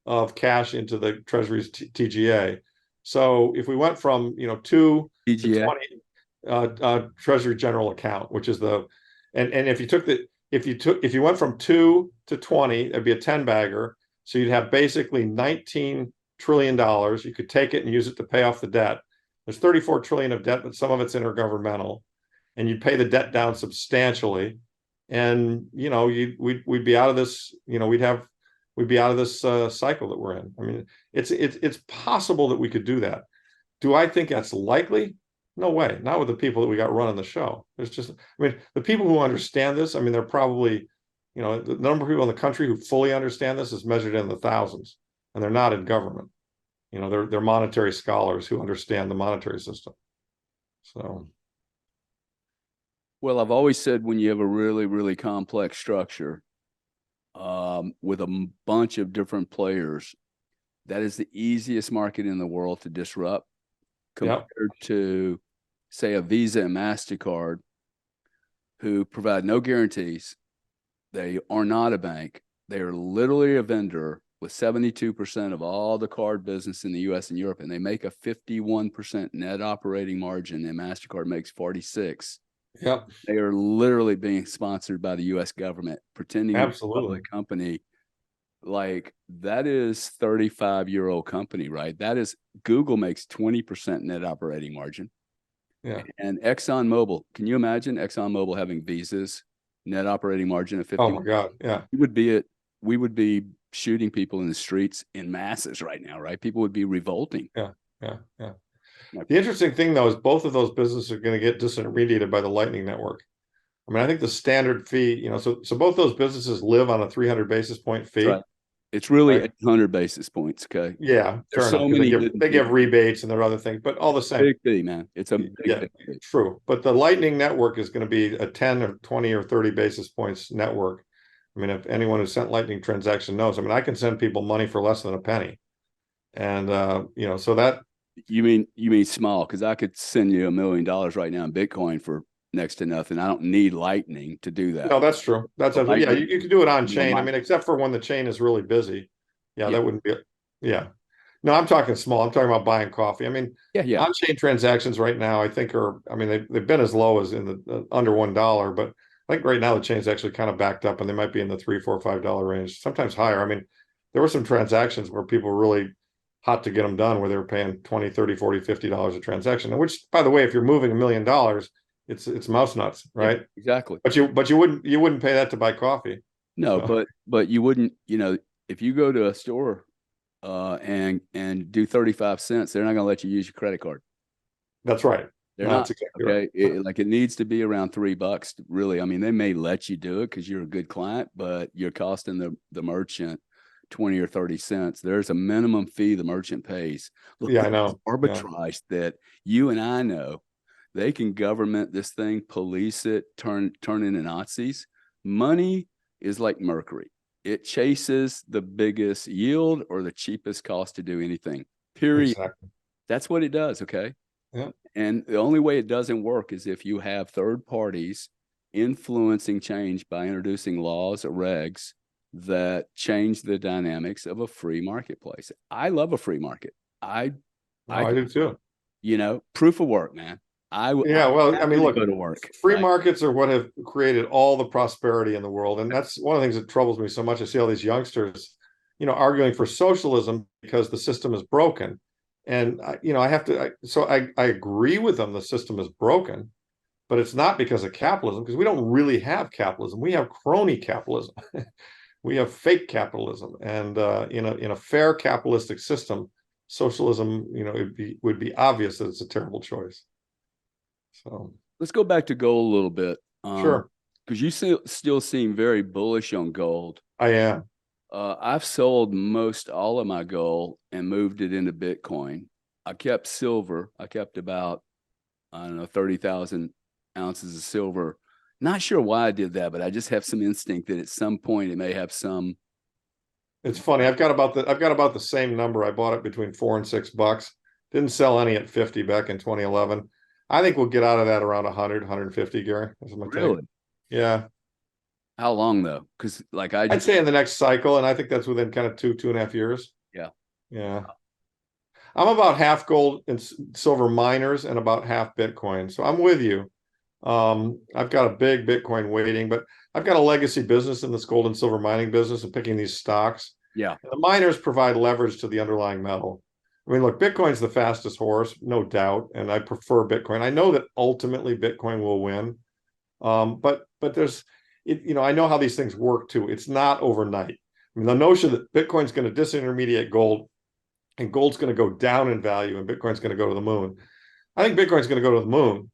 of cash into the Treasury's TGA. So if we went from 2 TGA. to 20 Treasury General Account, which is if you went from 2 to 20, it'd be a 10-bagger. So you'd have basically $19 trillion. You could take it and use it to pay off the debt. There's 34 trillion of debt, but some of it's intergovernmental, and you'd pay the debt down substantially. And we'd be out of this. We'd be out of this cycle that we're in. I mean, it's possible that we could do that. Do I think that's likely? No way. Not with the people that we got running the show. There's just, I mean, the people who understand this, I mean, they're probably, the number of people in the country who fully understand this is measured in the thousands, and they're not in government. They're monetary scholars who understand the monetary system. So, Well, I've always said when you have a really, really complex structure with a bunch of different players, that is the easiest market in the world to disrupt compared to, say, a Visa and MasterCard, who provide no guarantees. They are not a bank. They are literally a vendor with 72% of all the card business in the US and Europe, and they make a 51% net operating margin, and MasterCard makes 46%. Yep. They are literally being sponsored by the US government, pretending to be a public company. Like, that is 35-year-old company, right? That is, Google makes 20% net operating margin. Yeah. And ExxonMobil, can you imagine ExxonMobil having Visa's net operating margin of 50? Oh my God. Yeah. We would be shooting people in the streets in masses right now, right? People would be revolting. Yeah. Yeah. Yeah. The interesting thing, though, is both of those businesses are going to get disintermediated by the Lightning Network. I mean, I think the standard fee, so both those businesses live on a 300 basis point fee. Right. It's really right? 800 basis points. Okay. Yeah, There's fair so enough. many. They give rebates and there are other things, but all the same. Big fee, man. It's a big fee. True. But the Lightning Network is going to be a 10 or 20 or 30 basis points network. I mean, if anyone who sent Lightning transaction knows, I mean, I can send people money for less than a penny. And, so that. You mean small? Because I could send you $1 million right now in Bitcoin for next to nothing. I don't need Lightning to do that. No, that's true. That's absolutely, you can do it on chain. I mean, except for when the chain is really busy. Yeah, that wouldn't be it. Yeah. No, I'm talking small. I'm talking about buying coffee. I mean, on-chain transactions right now, I think they've been as low as in the under $1, but I think right now the chain's actually kind of backed up and they might be in the $3, $4, $5 range, sometimes higher. I mean, there were some transactions where people were really hot to get them done, where they were paying $20, $30, $40, $50 a transaction. And which, by the way, if you're moving $1 million, it's mouse nuts, right? Yeah, exactly. But you wouldn't pay that to buy coffee. No, so. but you wouldn't, if you go to a store and do 35 cents, they're not going to let you use your credit card. That's right. They're not. Exactly okay. Right. It needs to be around $3, really. I mean, they may let you do it because you're a good client, but you're costing the merchant 20 or 30 cents. There's a minimum fee the merchant pays. Look, I know. Arbitrage that you and I know. They can government this thing, police it, turn into Nazis. Money is like mercury. It chases the biggest yield or the cheapest cost to do anything, period. Exactly. That's what it does, okay? Yeah. And the only way it doesn't work is if you have third parties influencing change by introducing laws or regs that change the dynamics of a free marketplace. I love a free market. I do too. Proof of work, man. I mean, look, go to work. Free markets are what have created all the prosperity in the world, and that's one of the things that troubles me so much. I see all these youngsters, arguing for socialism because the system is broken, and I agree with them. The system is broken, but it's not because of capitalism, because we don't really have capitalism. We have crony capitalism. We have fake capitalism, and in a fair capitalistic system, socialism, it would be obvious that it's a terrible choice. So let's go back to gold a little bit. Sure. Because you still seem very bullish on gold. I am. I've sold most all of my gold and moved it into Bitcoin. I kept silver. I kept about, 30,000 ounces of silver. Not sure why I did that, but I just have some instinct that at some point it may have some. It's funny. I've got about the same number. I bought it between $4 and $6. Didn't sell any at 50 back in 2011. I think we'll get out of that around 100, 150, Gary. Really? Yeah. How long though? Because I'd say in the next cycle, and I think that's within kind of 2.5 years. Yeah. Yeah. I'm about half gold and silver miners and about half Bitcoin. So I'm with you. I've got a big Bitcoin weighting, but I've got a legacy business in this gold and silver mining business and picking these stocks. Yeah. And the miners provide leverage to the underlying metal. I mean, look, Bitcoin's the fastest horse, no doubt, and I prefer Bitcoin. I know that ultimately Bitcoin will win, but there's, I know how these things work too. It's not overnight. I mean, the notion that Bitcoin's going to disintermediate gold, and gold's going to go down in value, and Bitcoin's going to go to the moon. I think Bitcoin's going to go to the moon,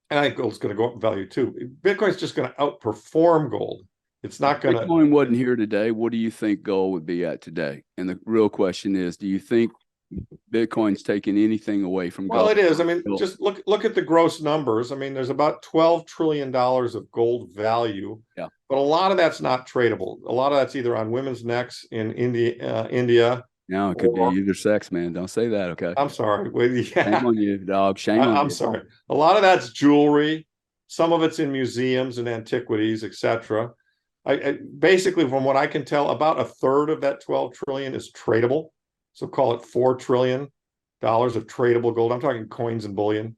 and I think gold's going to go up in value too. Bitcoin's just going to outperform gold. It's not going to. Bitcoin wasn't here today. What do you think gold would be at today? And the real question is, do you think Bitcoin's taking anything away from Well, gold? it is. I mean, just look at the gross numbers. I mean, there's about $12 trillion of gold value, Yeah. but a lot of that's not tradable. A lot of that's either on women's necks in India. Now it could be either sex, man. Don't say that, okay? I'm sorry. Well, yeah. Shame on you, dog. Shame on you. I'm sorry. A lot of that's jewelry. Some of it's in museums and antiquities, etc. I basically, from what I can tell, about a third of that 12 trillion is tradable. So call it $4 trillion of tradable gold. I'm talking coins and bullion.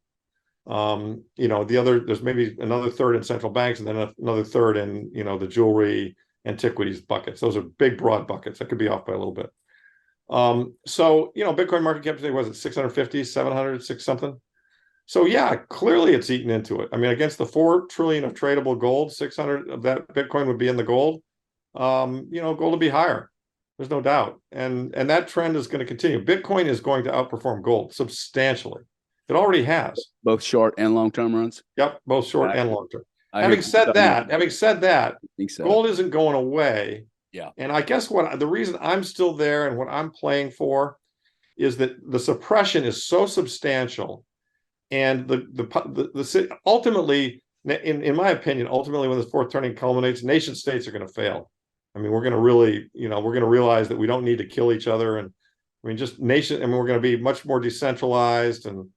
The other, there's maybe another third in central banks, and then another third in, the jewelry, antiquities buckets. Those are big, broad buckets. That could be off by a little bit. Bitcoin market cap today was it 650, 700, six something. So yeah, clearly it's eaten into it. I mean, against the 4 trillion of tradable gold, 600 of that Bitcoin would be in the gold. Gold will be higher. There's no doubt. And that trend is going to continue. Bitcoin is going to outperform gold substantially. It already has. Both short and long-term runs? Yep, both short and long-term. Having said that, so. Gold isn't going away. Yeah. And I guess the reason I'm still there and what I'm playing for is that the suppression is so substantial, and the ultimately, in my opinion, ultimately when this fourth turning culminates, nation states are going to fail. I mean, we're going to really, we're going to realize that we don't need to kill each other, and I mean, we're going to be much more decentralized, and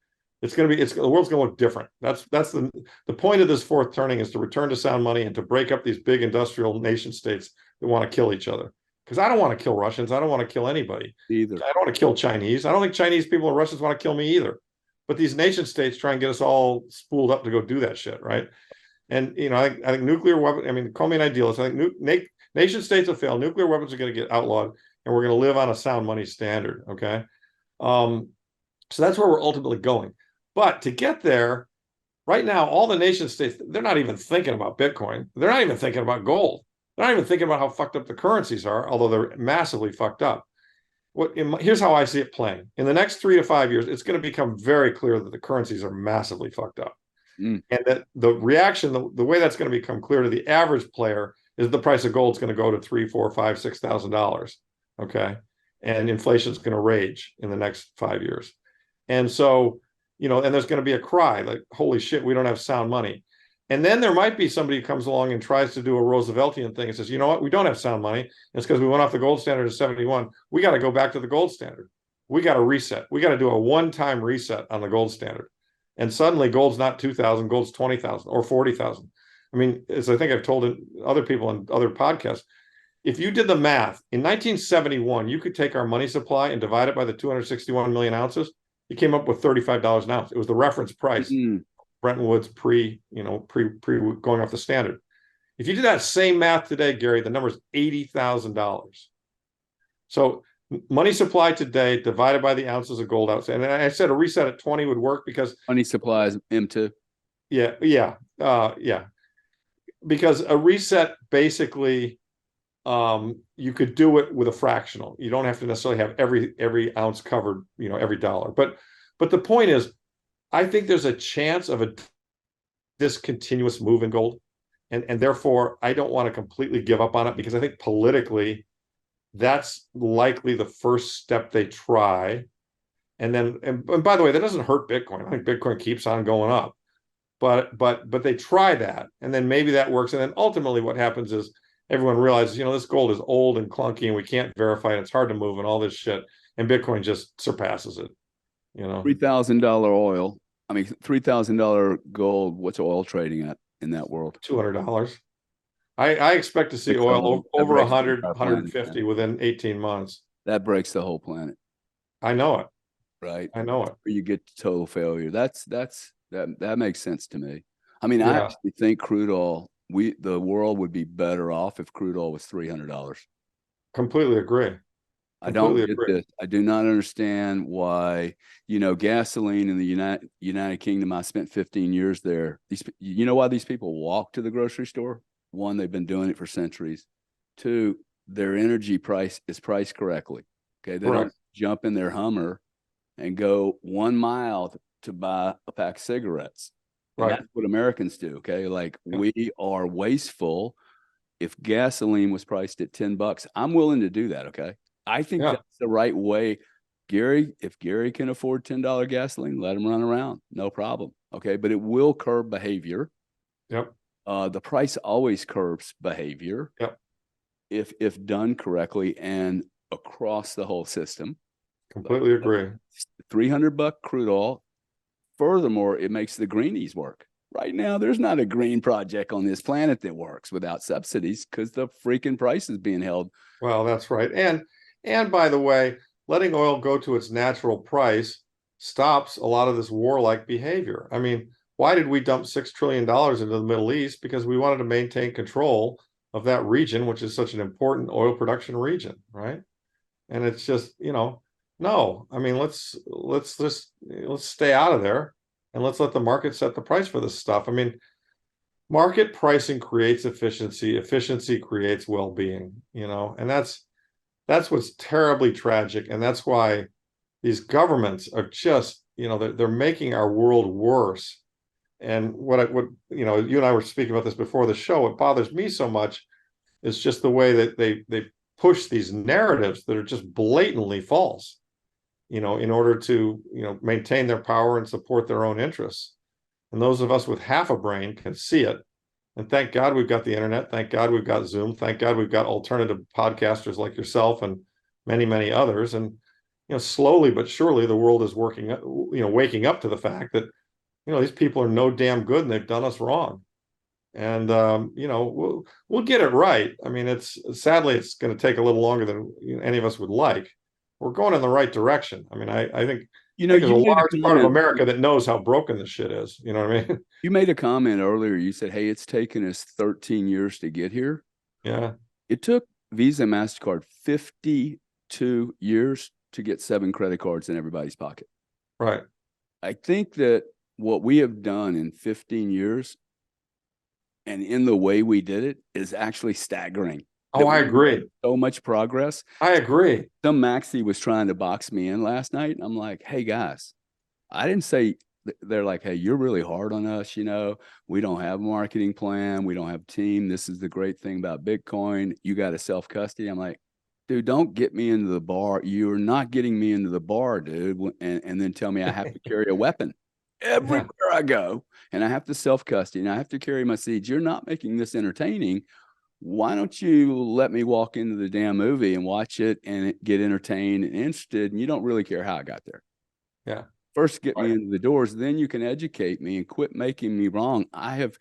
the world's going to look different. That's the point of this fourth turning, is to return to sound money and to break up these big industrial nation states that want to kill each other. Because I don't want to kill Russians. I don't want to kill anybody either. I don't want to kill Chinese. I don't think Chinese people or Russians want to kill me either. But these nation states try and get us all spooled up to go do that shit, right? And I think nuclear weapons. I mean, call me an idealist. I think nation states will fail. Nuclear weapons are going to get outlawed, and we're going to live on a sound money standard. Okay, so that's where we're ultimately going. But to get there, right now, all the nation states, they're not even thinking about Bitcoin. They're not even thinking about gold. They're not even thinking about how fucked up the currencies are, although they're massively fucked up. Here's how I see it playing. In the next 3 to 5 years, it's going to become very clear that the currencies are massively fucked up. And that the reaction, the way that's going to become clear to the average player, is the price of gold is going to go to $3,000, $4,000, $5,000, $6,000. Okay. And inflation is going to rage in the next 5 years. And so, and there's going to be a cry like, holy shit, we don't have sound money. And then there might be somebody who comes along and tries to do a Rooseveltian thing and says, you know what, we don't have sound money. It's because we went off the gold standard in 71. We got to go back to the gold standard. We got to reset. We got to do a one-time reset on the gold standard. And suddenly gold's not 2,000, gold's 20,000 or 40,000. I mean, as I think I've told other people in other podcasts, if you did the math, in 1971, you could take our money supply and divide it by the 261 million ounces. You came up with $35 an ounce. It was the reference price. Bretton Woods pre going off the standard. If you do that same math today, Gary, the number is $80,000. So money supply today divided by the ounces of gold outstanding. And I said a reset at 20 would work because money supply is M2. Yeah. Because a reset basically, you could do it with a fractional. You don't have to necessarily have every ounce covered, every dollar. But the point is, I think there's a chance of a discontinuous move in gold. And therefore, I don't want to completely give up on it, because I think politically, that's likely the first step they try. And by the way, that doesn't hurt Bitcoin. I think Bitcoin keeps on going up. But they try that, and then maybe that works. And then ultimately what happens is everyone realizes, this gold is old and clunky and we can't verify it. It's hard to move and all this shit. And Bitcoin just surpasses it. $3,000 oil. I mean, $3,000 gold. What's oil trading at in that world? $200. I expect to see oil over 100, 150 within 18 months. That breaks the whole planet. I know it. Right. I know it. You get to total failure. That makes sense to me. I mean, I actually think crude oil, the world would be better off if crude oil was $300. Completely agree. I don't get this. I do not understand why, gasoline in the United Kingdom, I spent 15 years there. You know why these people walk to the grocery store? One, they've been doing it for centuries. Two, their energy price is priced correctly. Okay. They don't jump in their Hummer and go 1 mile to buy a pack of cigarettes. And Right. that's what Americans do. Okay. Like we are wasteful. If gasoline was priced at $10, I'm willing to do that. Okay. I think Yeah. that's the right way. Gary, if Gary can afford $10 gasoline, let him run around. No problem. Okay. But it will curb behavior. Yep. The price always curbs behavior. Yep. If done correctly and across the whole system. Completely agree. $300 crude oil. Furthermore, it makes the greenies work. Right now, there's not a green project on this planet that works without subsidies because the freaking price is being held. Well, that's right. And by the way, letting oil go to its natural price stops a lot of this warlike behavior. I mean, why did we dump $6 trillion into the Middle East? Because we wanted to maintain control of that region, which is such an important oil production region, right? And it's just, no. I mean, let's stay out of there and let's let the market set the price for this stuff. I mean, market pricing creates efficiency. Efficiency creates well-being, and that's what's terribly tragic. And that's why these governments are just, they're making our world worse. And what you and I were speaking about this before the show. What bothers me so much is just the way that they push these narratives that are just blatantly false, in order to, maintain their power and support their own interests. And those of us with half a brain can see it. And thank God we've got the internet. Thank God we've got Zoom. Thank God we've got alternative podcasters like yourself and many, many others. And, slowly but surely the world is waking up to the fact that, these people are no damn good and they've done us wrong. And, we'll get it right. I mean, sadly, it's going to take a little longer than any of us would like. We're going in the right direction. I mean, I think, there's a large part of America that knows how broken this shit is. You know what I mean? You made a comment earlier. You said, hey, it's taken us 13 years to get here. Yeah. It took Visa and MasterCard 52 years to get 7 credit cards in everybody's pocket. Right. I think that what we have done in 15 years and in the way we did it is actually staggering. Oh, I agree. So much progress. I agree. Some Maxie was trying to box me in last night. And I'm like, hey, guys, I didn't say, they're like, hey, you're really hard on us. We don't have a marketing plan. We don't have a team. This is the great thing about Bitcoin. You got to self-custody. I'm like, dude, don't get me into the bar. You're not getting me into the bar, dude. And then tell me I have to carry a weapon everywhere I go. And I have to self-custody and I have to carry my seeds. You're not making this entertaining. Why don't you let me walk into the damn movie and watch it and get entertained and interested? And you don't really care how I got there. Yeah. First, get me into the doors. Then you can educate me and quit making me wrong. I have,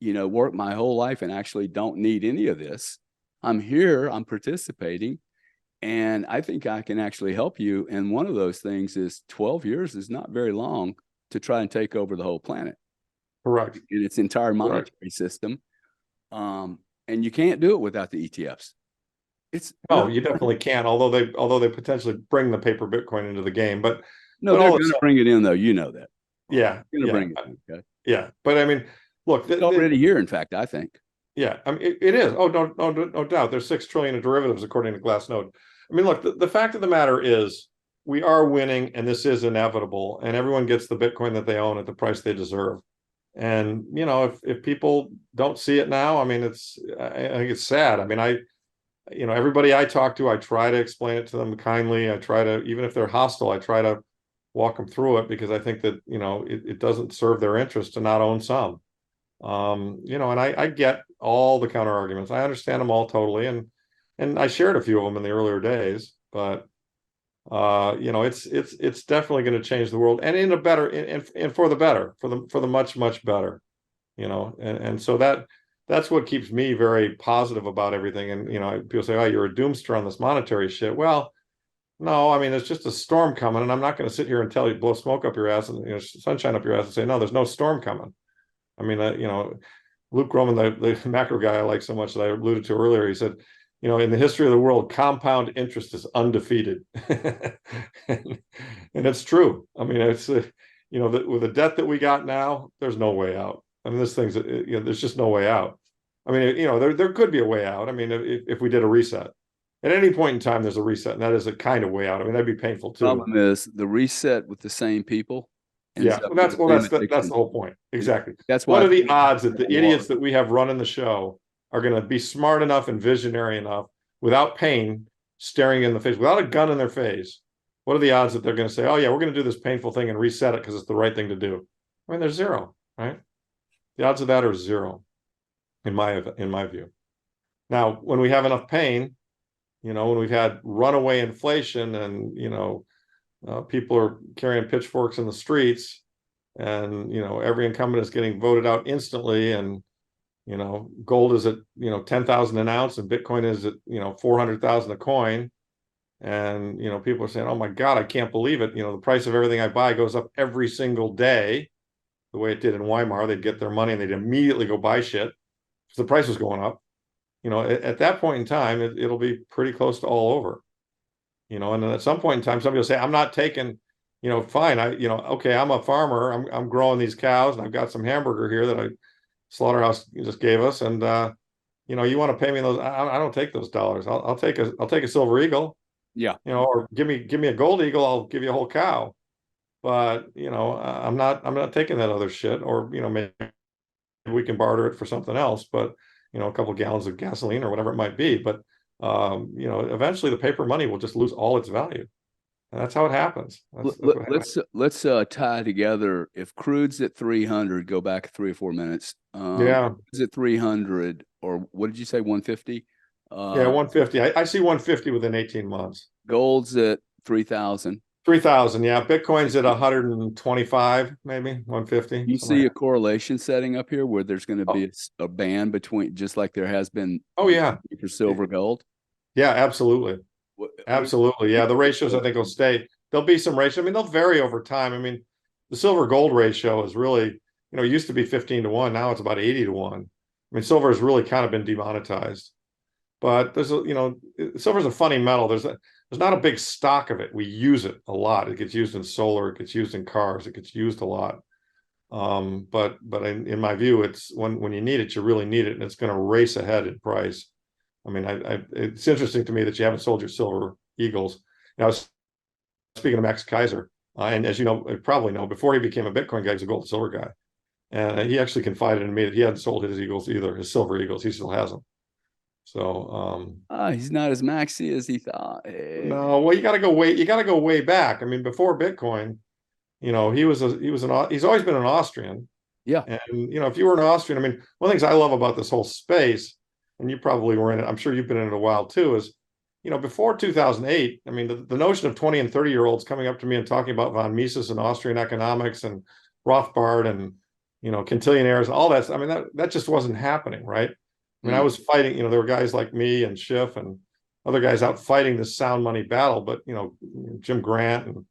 worked my whole life and actually don't need any of this. I'm here. I'm participating. And I think I can actually help you. And one of those things is 12 years is not very long to try and take over the whole planet. Correct. In its entire monetary system. And you can't do it without the ETFs. You definitely can. Although they potentially bring the paper Bitcoin into the game, but they're going to bring it in, though. You know that. Yeah, going to bring it in. Okay. Yeah, but I mean, look, it's already here. In fact, I think. Yeah, I mean, it is. Oh, no doubt. There's 6 trillion in derivatives according to Glassnode. I mean, look, the fact of the matter is, we are winning, and this is inevitable, and everyone gets the Bitcoin that they own at the price they deserve. And if people don't see it now, I mean, I think it's sad. I mean, everybody I talk to, I try to explain it to them kindly. I try to, even if they're hostile, I try to walk them through it, because I think that it doesn't serve their interest to not own some. And I get all the counter arguments. I understand them all totally, and I shared a few of them in the earlier days, but it's definitely going to change the world, and in a better, and for the better, for the much, much better, and so that's what keeps me very positive about everything. And people say, oh, you're a doomster on this monetary shit. Well, no, I mean, it's just a storm coming, and I'm not going to sit here and tell you, blow smoke up your ass and sunshine up your ass and say, no, there's no storm coming. I mean, Luke Roman, the macro guy I like so much that I alluded to earlier, he said, in the history of the world, compound interest is undefeated. And it's true. I mean, it's, with the debt that we got now, there's no way out. I mean, this thing's, there's just no way out. I mean, there could be a way out. I mean, if we did a reset. At any point in time, there's a reset, and that is a kind of way out. I mean, that'd be painful too. The problem is the reset with the same people And Yeah, so that's the whole point. Exactly. that's What why are the odds that the idiots that we have running the show are going to be smart enough and visionary enough without pain staring in the face, without a gun in their face? What are the odds that they're going to say, "Oh yeah, we're going to do this painful thing and reset it because it's the right thing to do"? I mean, there's zero, right? The odds of that are zero, in my view. Now, when we have enough pain, when we've had runaway inflation and people are carrying pitchforks in the streets, and every incumbent is getting voted out instantly, and gold is at 10,000 an ounce and Bitcoin is at 400,000 a coin, and people are saying, "Oh my God, I can't believe it! The price of everything I buy goes up every single day, the way it did in Weimar." They'd get their money and they'd immediately go buy shit because the price was going up. At that point in time, it'll be pretty close to all over. And then at some point in time, somebody will say, "I'm not taking, fine. Okay, I'm a farmer. I'm growing these cows, and I've got some hamburger here that I slaughterhouse just gave us, and you want to pay me those? I don't take those dollars. I'll take a silver eagle, Yeah. or give me a gold eagle. I'll give you a whole cow. But I'm not taking that other shit. Or maybe we can barter it for something else. But a couple of gallons of gasoline or whatever it might be. But eventually the paper money will just lose all its value. And that's how it happens. That's what happens. Let's tie together. If crude's at 300, go back 3 or 4 minutes. Yeah. Is it 300 or what did you say, 150? Yeah, 150. I see 150 within 18 months. Gold's at 3,000. 3,000. Yeah. Bitcoin's at 125, maybe 150. You see a correlation setting up here where there's going to be a band between, just like there has been. Oh yeah. For silver, gold. Yeah, absolutely. Absolutely. Yeah. The ratios, I think, will stay. There'll be some ratio. I mean, they'll vary over time. I mean, the silver gold ratio is really, it used to be 15-1. Now it's about 80-1. I mean, silver has really kind of been demonetized, but silver's a funny metal. There's not a big stock of it. We use it a lot. It gets used in solar. It gets used in cars. It gets used a lot. But in my view, it's when you need it, you really need it, and it's going to race ahead in price. I mean, it's interesting to me that you haven't sold your silver eagles. I was speaking to Max Kaiser, and as you probably know, before he became a Bitcoin guy, he was a gold and silver guy. And he actually confided in me that he hadn't sold his eagles either, his silver eagles. He still has them. So he's not as maxi as he thought. No, well, you got to go way back. I mean, before Bitcoin, he's always been an Austrian. Yeah. And if you were an Austrian, I mean, one of the things I love about this whole space, and you probably were in it, I'm sure you've been in it a while too, is before 2008, I mean, the notion of 20 and 30-year-olds coming up to me and talking about von Mises and Austrian economics and Rothbard and quintillionaires, all that. I mean, that just wasn't happening, right? I mean, I was fighting. There were guys like me and Schiff and other guys out fighting this sound money battle. But Jim Grant and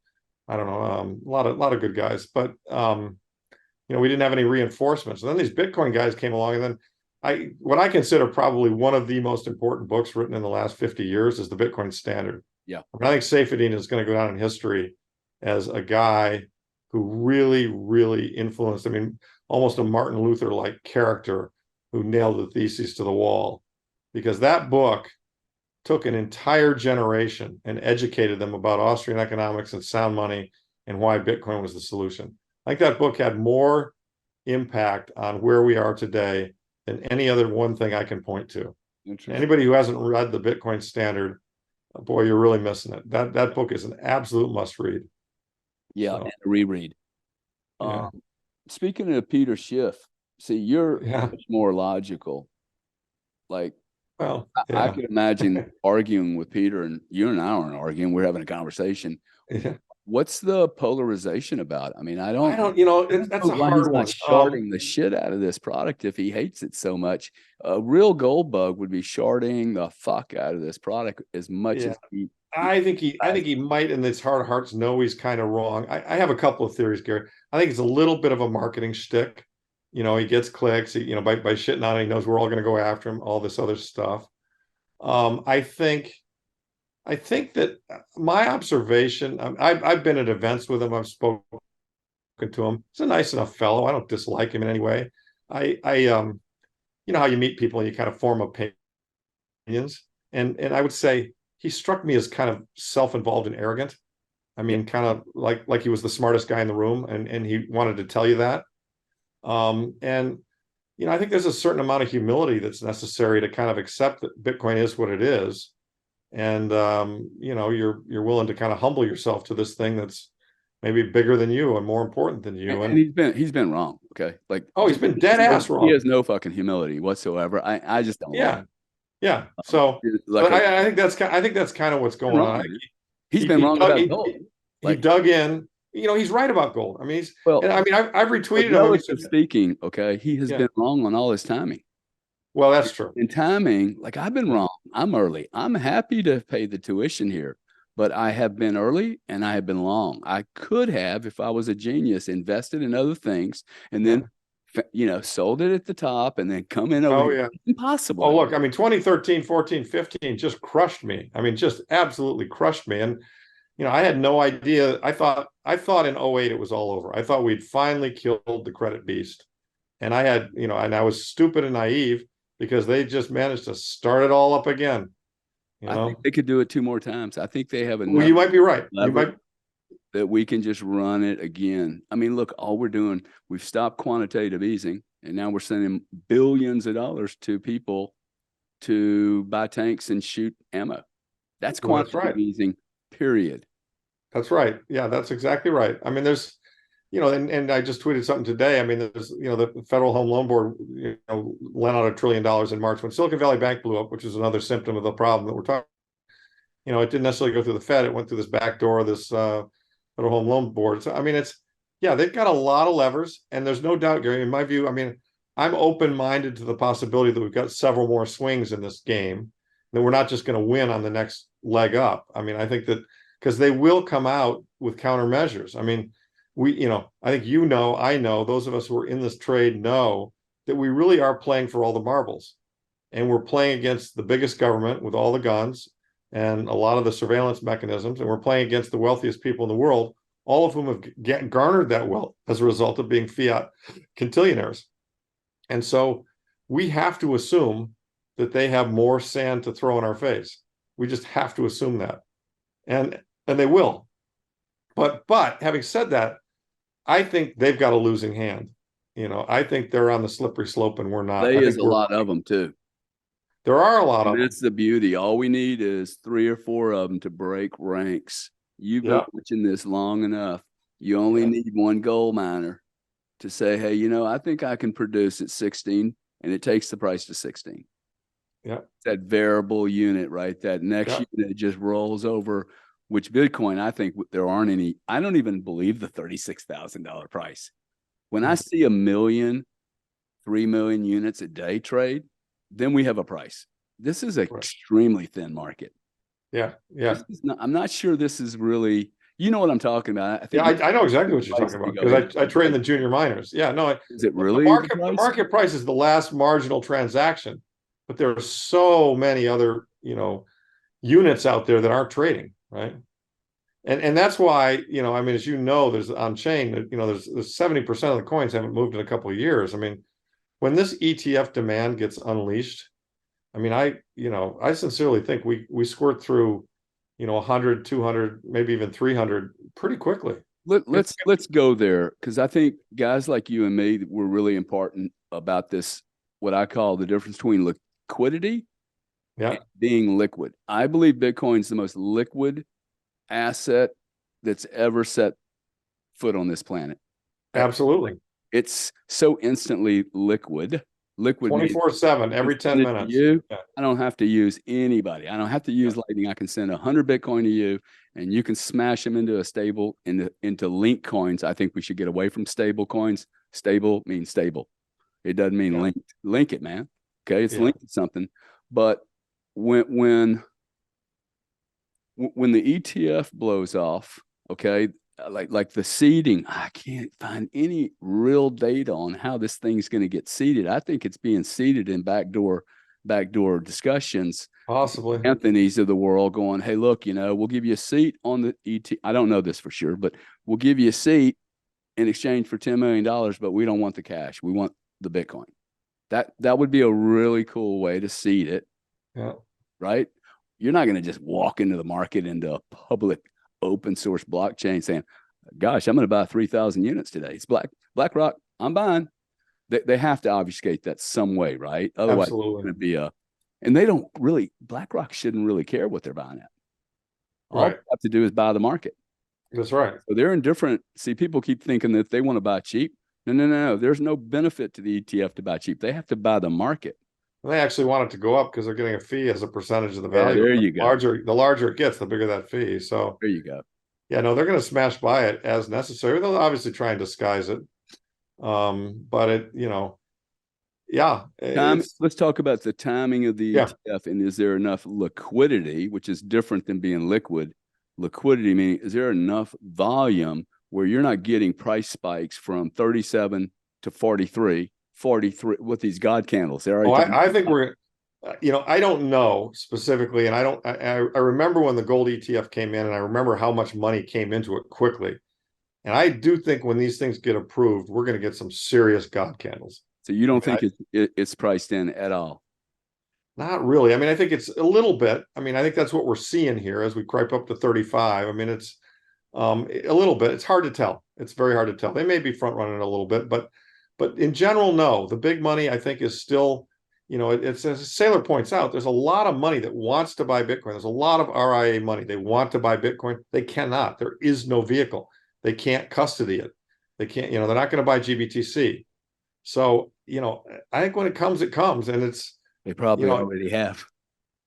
I don't know, a lot of good guys. But we didn't have any reinforcements. And then these Bitcoin guys came along, and then what I consider probably one of the most important books written in the last 50 years is the Bitcoin Standard. Yeah, I mean, I think Saifedean is going to go down in history as a guy who really, really influenced. I mean, almost a Martin Luther-like character who nailed the theses to the wall, because that book took an entire generation and educated them about Austrian economics and sound money and why Bitcoin was the solution. I think that book had more impact on where we are today than any other one thing I can point to. Anybody who hasn't read the Bitcoin Standard, boy, you're really missing it. That book is an absolute must read. Yeah, and a reread. Yeah. Speaking of Peter Schiff, see, you're much more logical. Like, well, I could imagine arguing with Peter, and you and I aren't arguing. We're having a conversation. Yeah. What's the polarization about? I mean, I don't, that's a hard one. Sharding the shit out of this product if he hates it so much. A real gold bug would be sharding the fuck out of this product as much as he. I think he might, in his heart of hearts, know he's kind of wrong. I have a couple of theories, Gary. I think it's a little bit of a marketing shtick. He gets clicks. By shitting on it, he knows we're all going to go after him. All this other stuff. I think that my observation. I've been at events with him. I've spoken to him. He's a nice enough fellow. I don't dislike him in any way. How you meet people and you kind of form opinions. And I would say he struck me as kind of self-involved and arrogant. I mean, kind of like he was the smartest guy in the room, and he wanted to tell you that. And I think there's a certain amount of humility that's necessary to kind of accept that Bitcoin is what it is, and you're willing to kind of humble yourself to this thing that's maybe bigger than you and more important than you. And he's been wrong. Okay, like, oh, he's been dead ass wrong. He has no fucking humility whatsoever. I just don't like it. Yeah. So like I think that's kind of what's going on. He's been wrong about gold. He dug in. He's right about gold. I mean, I've retweeted him. Relatively speaking, okay, he has been wrong on all his timing. Well, that's true. In timing, like, I've been wrong. I'm early. I'm happy to pay the tuition here, but I have been early and I have been long. I could have, if I was a genius, invested in other things and then sold it at the top and then come in over. Oh, yeah. Impossible. Oh, look, I mean, 2013, 14, 15 just crushed me. I mean, just absolutely crushed me. And, I had no idea. I thought in 08 it was all over. I thought we'd finally killed the credit beast. And I had, and I was stupid and naive because they just managed to start it all up again. I think they could do it 2 more times. I think they have enough. Well, you might be right. That we can just run it again. I mean, look, all we're doing, we've stopped quantitative easing, and now we're sending billions of dollars to people to buy tanks and shoot ammo. That's quantitative easing, period. That's right. Yeah, that's exactly right. I mean, there's, and I just tweeted something today. I mean, there's, the Federal Home Loan Board, lent out $1 trillion in March when Silicon Valley Bank blew up, which is another symptom of the problem that we're talking. It didn't necessarily go through the Fed. It went through this back door, this Federal Home Loan Board. So, I mean, they've got a lot of levers, and there's no doubt, Gary, in my view, I mean, I'm open-minded to the possibility that we've got several more swings in this game, that we're not just going to win on the next leg up. I mean, I think that because they will come out with countermeasures. I mean, I think I know, those of us who are in this trade know that we really are playing for all the marbles. And we're playing against the biggest government with all the guns and a lot of the surveillance mechanisms. And we're playing against the wealthiest people in the world, all of whom have garnered that wealth as a result of being fiat quintillionaires. And so we have to assume that they have more sand to throw in our face. We just have to assume that. And they will. But having said that, I think they've got a losing hand. I think they're on the slippery slope and we're not. There's a lot of them too. There are a lot of them. That's the beauty. All we need is 3 or 4 of them to break ranks. You've been watching this long enough. You only need one gold miner to say, hey, I think I can produce at 16, and it takes the price to 16. Yeah. That variable unit, right? That next unit just rolls over, which Bitcoin, I think there aren't any. I don't even believe the $36,000 price. When I see 1 million, 3 million units a day trade, then we have a price. This is an extremely thin market. Yeah. I'm not sure this is really, what I'm talking about. I know exactly what you're talking about because I trade in the junior miners. Yeah, no. Is it really? The market price is the last marginal transaction, but there are so many other, units out there that aren't trading, right? And that's why, I mean, as there's on chain, there's 70% of the coins haven't moved in a couple of years. I mean, when this ETF demand gets unleashed, I mean, I sincerely think we squirt through, 100, 200, maybe even 300 pretty quickly. Let's go there, because I think guys like you and me were really important about this, what I call the difference between liquidity and being liquid. I believe Bitcoin's the most liquid asset that's ever set foot on this planet. Absolutely. It's so instantly liquid. Liquid 24/7, every 10 minutes. I don't have to use anybody. I don't have to use Lightning. I can send 100 Bitcoin to you, and you can smash them into a stable, into link coins. I think we should get away from stable coins. Stable means stable. It doesn't mean linked. Link it, man. Okay, it's linked to something. But when the ETF blows off, okay, like the seeding, I can't find any real data on how this thing's going to get seeded. I think it's being seeded in backdoor discussions. Possibly. Anthony's of the world going, hey, look, we'll give you a seat on the ETF. I don't know this for sure, but we'll give you a seat in exchange for $10 million, but we don't want the cash. We want the Bitcoin. That would be a really cool way to seed it. Yeah. Right? You're not going to just walk into the market into a public open source blockchain saying, gosh, I'm going to buy 3,000 units today. It's BlackRock, I'm buying. They have to obfuscate that some way, right? Otherwise, Absolutely. it's going to be and they don't really, BlackRock shouldn't really care what they're buying at. All Right. they have to do is buy the market. That's right. So they're indifferent. See, people keep thinking that if they want to buy cheap. No. There's no benefit to the ETF to buy cheap. They have to buy the market. And they actually want it to go up because they're getting a fee as a percentage of the value. There you go. The larger it gets, the bigger that fee. So there you go. Yeah, no, they're going to smash by it as necessary. They'll obviously try and disguise it. But it, yeah. Let's talk about the timing of the ETF, and is there enough liquidity, which is different than being liquid. Liquidity meaning, is there enough volume where you're not getting price spikes from 37 to 43 with these God candles? I think we're, I don't know specifically, and I remember when the gold ETF came in, and I remember how much money came into it quickly. And I do think when these things get approved, we're going to get some serious God candles. So you don't think it's priced in at all? Not really. I mean, I think it's a little bit. I mean, I think that's what we're seeing here as we creep up to 35. I mean, it's a little bit. It's hard to tell. It's very hard to tell. They may be front running a little bit, but in general, no. The big money, I think, is still, it's, as Saylor points out, there's a lot of money that wants to buy Bitcoin. There's a lot of RIA money. They want to buy Bitcoin. They cannot. There is no vehicle. They can't custody it. They can't, they're not going to buy GBTC. So, I think when it comes, and it's, they probably already have.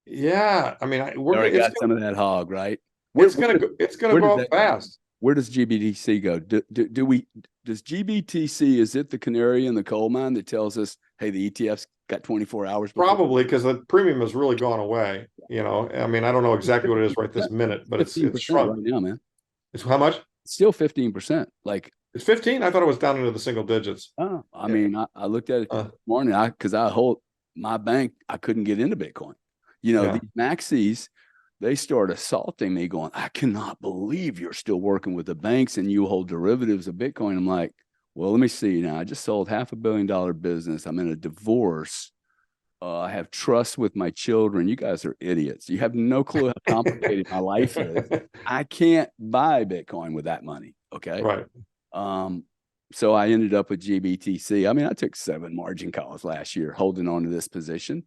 Yeah, I mean, we're got some of that hog, right? It's gonna go up fast. Where does GBTC go? Does GBTC, is it the canary in the coal mine that tells us, hey, the ETF's got 24 hours? Probably, because the premium has really gone away. I mean, I don't know exactly what it is right this minute, but it's shrunk right now, man. It's how much? It's still 15%. Like, it's 15. I thought it was down into the single digits. Oh, I mean, I looked at it this morning because I hold my bank. I couldn't get into Bitcoin. These maxis, they start assaulting me going, I cannot believe you're still working with the banks and you hold derivatives of Bitcoin. I'm like, well, let me see. Now, I just sold $500 million business. I'm in a divorce. I have trust with my children. You guys are idiots. You have no clue how complicated my life is. I can't buy Bitcoin with that money. Okay. Right. So I ended up with GBTC. I mean, I took 7 margin calls last year holding on to this position.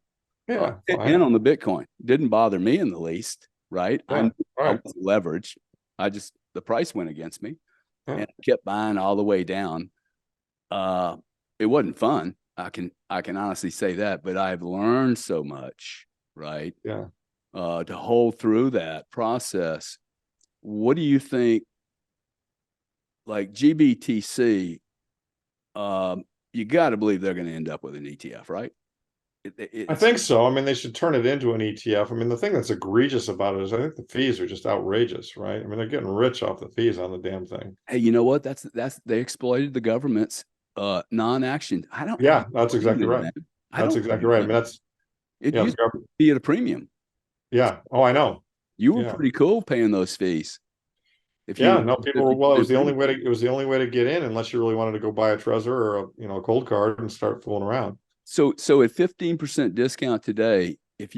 Yeah. And on the Bitcoin. Didn't bother me in the least, right? Yeah, I was leveraged. The price went against me and I kept buying all the way down. It wasn't fun. I can honestly say that, but I've learned so much, right? Yeah. To hold through that process. What do you think? Like GBTC, you got to believe they're going to end up with an ETF, right? I think so. I mean, they should turn it into an ETF. I mean, the thing that's egregious about it is I think the fees are just outrageous, right? I mean, they're getting rich off the fees on the damn thing. Hey, you know what? That's they exploited the government's non-action. Yeah, that's exactly right. That's exactly right. I mean, it used to be at a premium. Yeah. Oh, I know. You were pretty cool paying those fees. People were, well, it was the only way to get in unless you really wanted to go buy a Trezor or a cold card and start fooling around. So at 15% discount today, if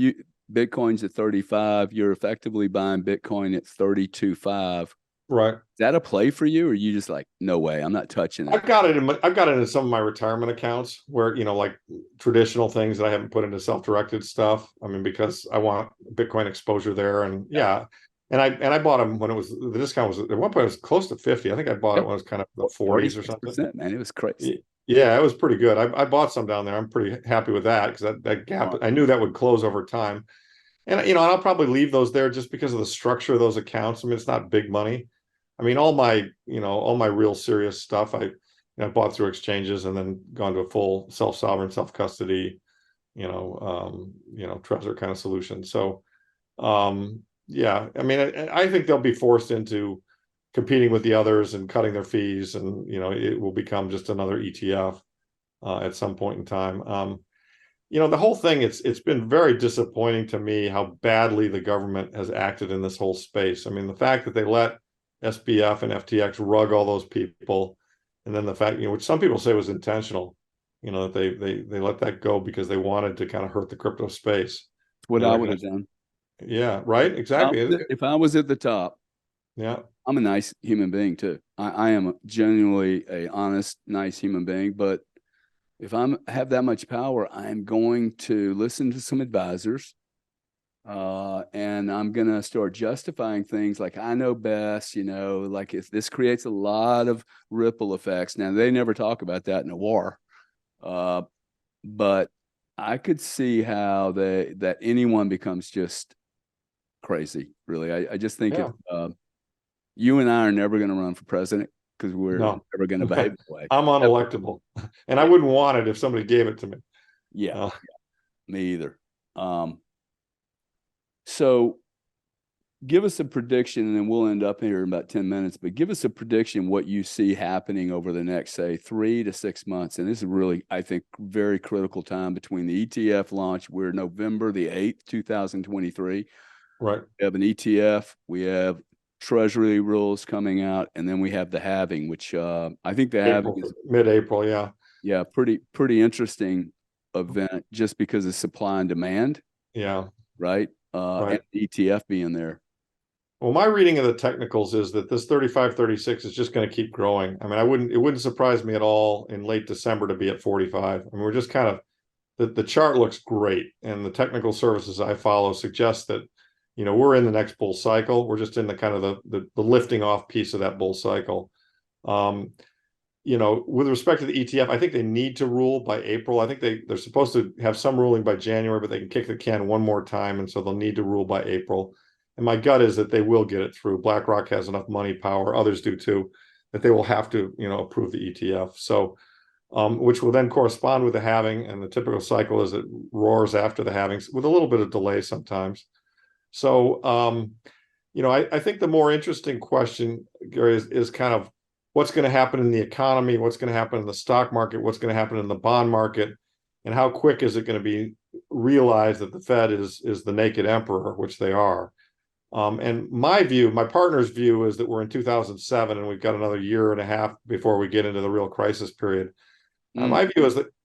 Bitcoin's at 35, you're effectively buying Bitcoin at 32.5. Right. Is that a play for you, or are you just like, no way, I'm not touching it? I've got it in some of my retirement accounts where, like traditional things that I haven't put into self-directed stuff. I mean, because I want Bitcoin exposure there, and And I bought them when the discount was at one point it was close to 50. I think I bought it when it was kind of the 40s or something. Man, it was crazy. Yeah, it was pretty good. I bought some down there. I'm pretty happy with that because that gap, I knew that would close over time. And I'll probably leave those there just because of the structure of those accounts. I mean, it's not big money. I mean, all my real serious stuff I bought through exchanges and then gone to a full self-sovereign, self-custody, Trezor kind of solution. So yeah, I mean, I think they'll be forced into competing with the others and cutting their fees, and it will become just another ETF at some point in time. The whole thing, it's been very disappointing to me how badly the government has acted in this whole space. I mean, the fact that they let SBF and FTX rug all those people, and then the fact, which some people say was intentional, that they let that go because they wanted to kind of hurt the crypto space. What I would have done. Yeah, right. Exactly. If I was at the top, Yeah. I'm a nice human being too. I am genuinely a honest, nice human being. But if I'm have that much power, I'm going to listen to some advisors, and I'm gonna start justifying things like I know best. Like if this creates a lot of ripple effects. Now they never talk about that in a war, uh, but I could see how that anyone becomes just crazy. Really, I just think if Yeah. you and I are never going to run for president because we're No. never going to behave that way. I'm unelectable. And I Yeah, wouldn't want it if somebody gave it to me. yeah, Uh, me either. So give us a prediction, and then we'll end up here in about 10 minutes. But give us a prediction what you see happening over the next, say, 3 to 6 months. And this is really, I think, very critical time between the ETF launch. We're November the 8th, 2023. right. We have an ETF. We have Treasury rules coming out, and then we have the halving, which I think the halving April, is mid-April. Yeah. pretty interesting event just because of supply and demand, Yeah. right? Right. And the ETF being there. Well, my reading of the technicals is that this 35-36 is just going to keep growing. I mean, it wouldn't surprise me at all in late December to be at 45. I mean, we're just kind of, the chart looks great, and the technical services I follow suggest that, we're in the next bull cycle. We're just in the kind of the lifting off piece of that bull cycle. Um, with respect to the ETF, I think they need to rule by April. I think they're supposed to have some ruling by January, but they can kick the can one more time, and so they'll need to rule by April. And my gut is that they will get it through. BlackRock has enough money power, others do too, that they will have to, approve the ETF. So, which will then correspond with the halving, and the typical cycle is it roars after the halvings with a little bit of delay sometimes. So, I think the more interesting question, Gary, is kind of what's going to happen in the economy, what's going to happen in the stock market, what's going to happen in the bond market, and how quick is it going to be realized that the Fed is the naked emperor, which they are. And my partner's view is that we're in 2007 and we've got another year and a half before we get into the real crisis period. Mm.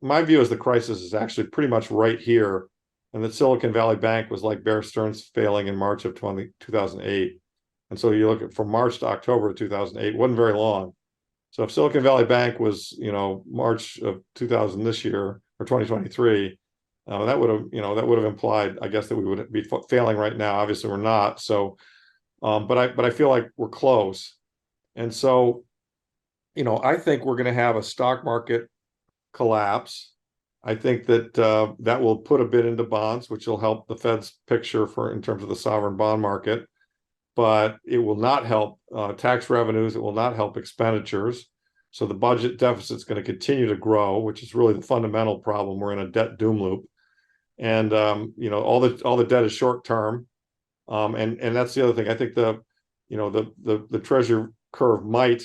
My view is the crisis is actually pretty much right here, and that Silicon Valley Bank was like Bear Stearns failing in March of 2008. And so you look at from March to October of 2008, wasn't very long. So if Silicon Valley Bank was, March of 2000 this year or 2023, that would have implied, I guess, that we would be failing right now. Obviously, we're not. So, but I feel like we're close, and so, I think we're going to have a stock market collapse. I think that that will put a bid into bonds, which will help the Fed's picture in terms of the sovereign bond market, but it will not help tax revenues. It will not help expenditures. So the budget deficit is going to continue to grow, which is really the fundamental problem. We're in a debt doom loop, and all the debt is short term, and that's the other thing. I think the Treasury curve might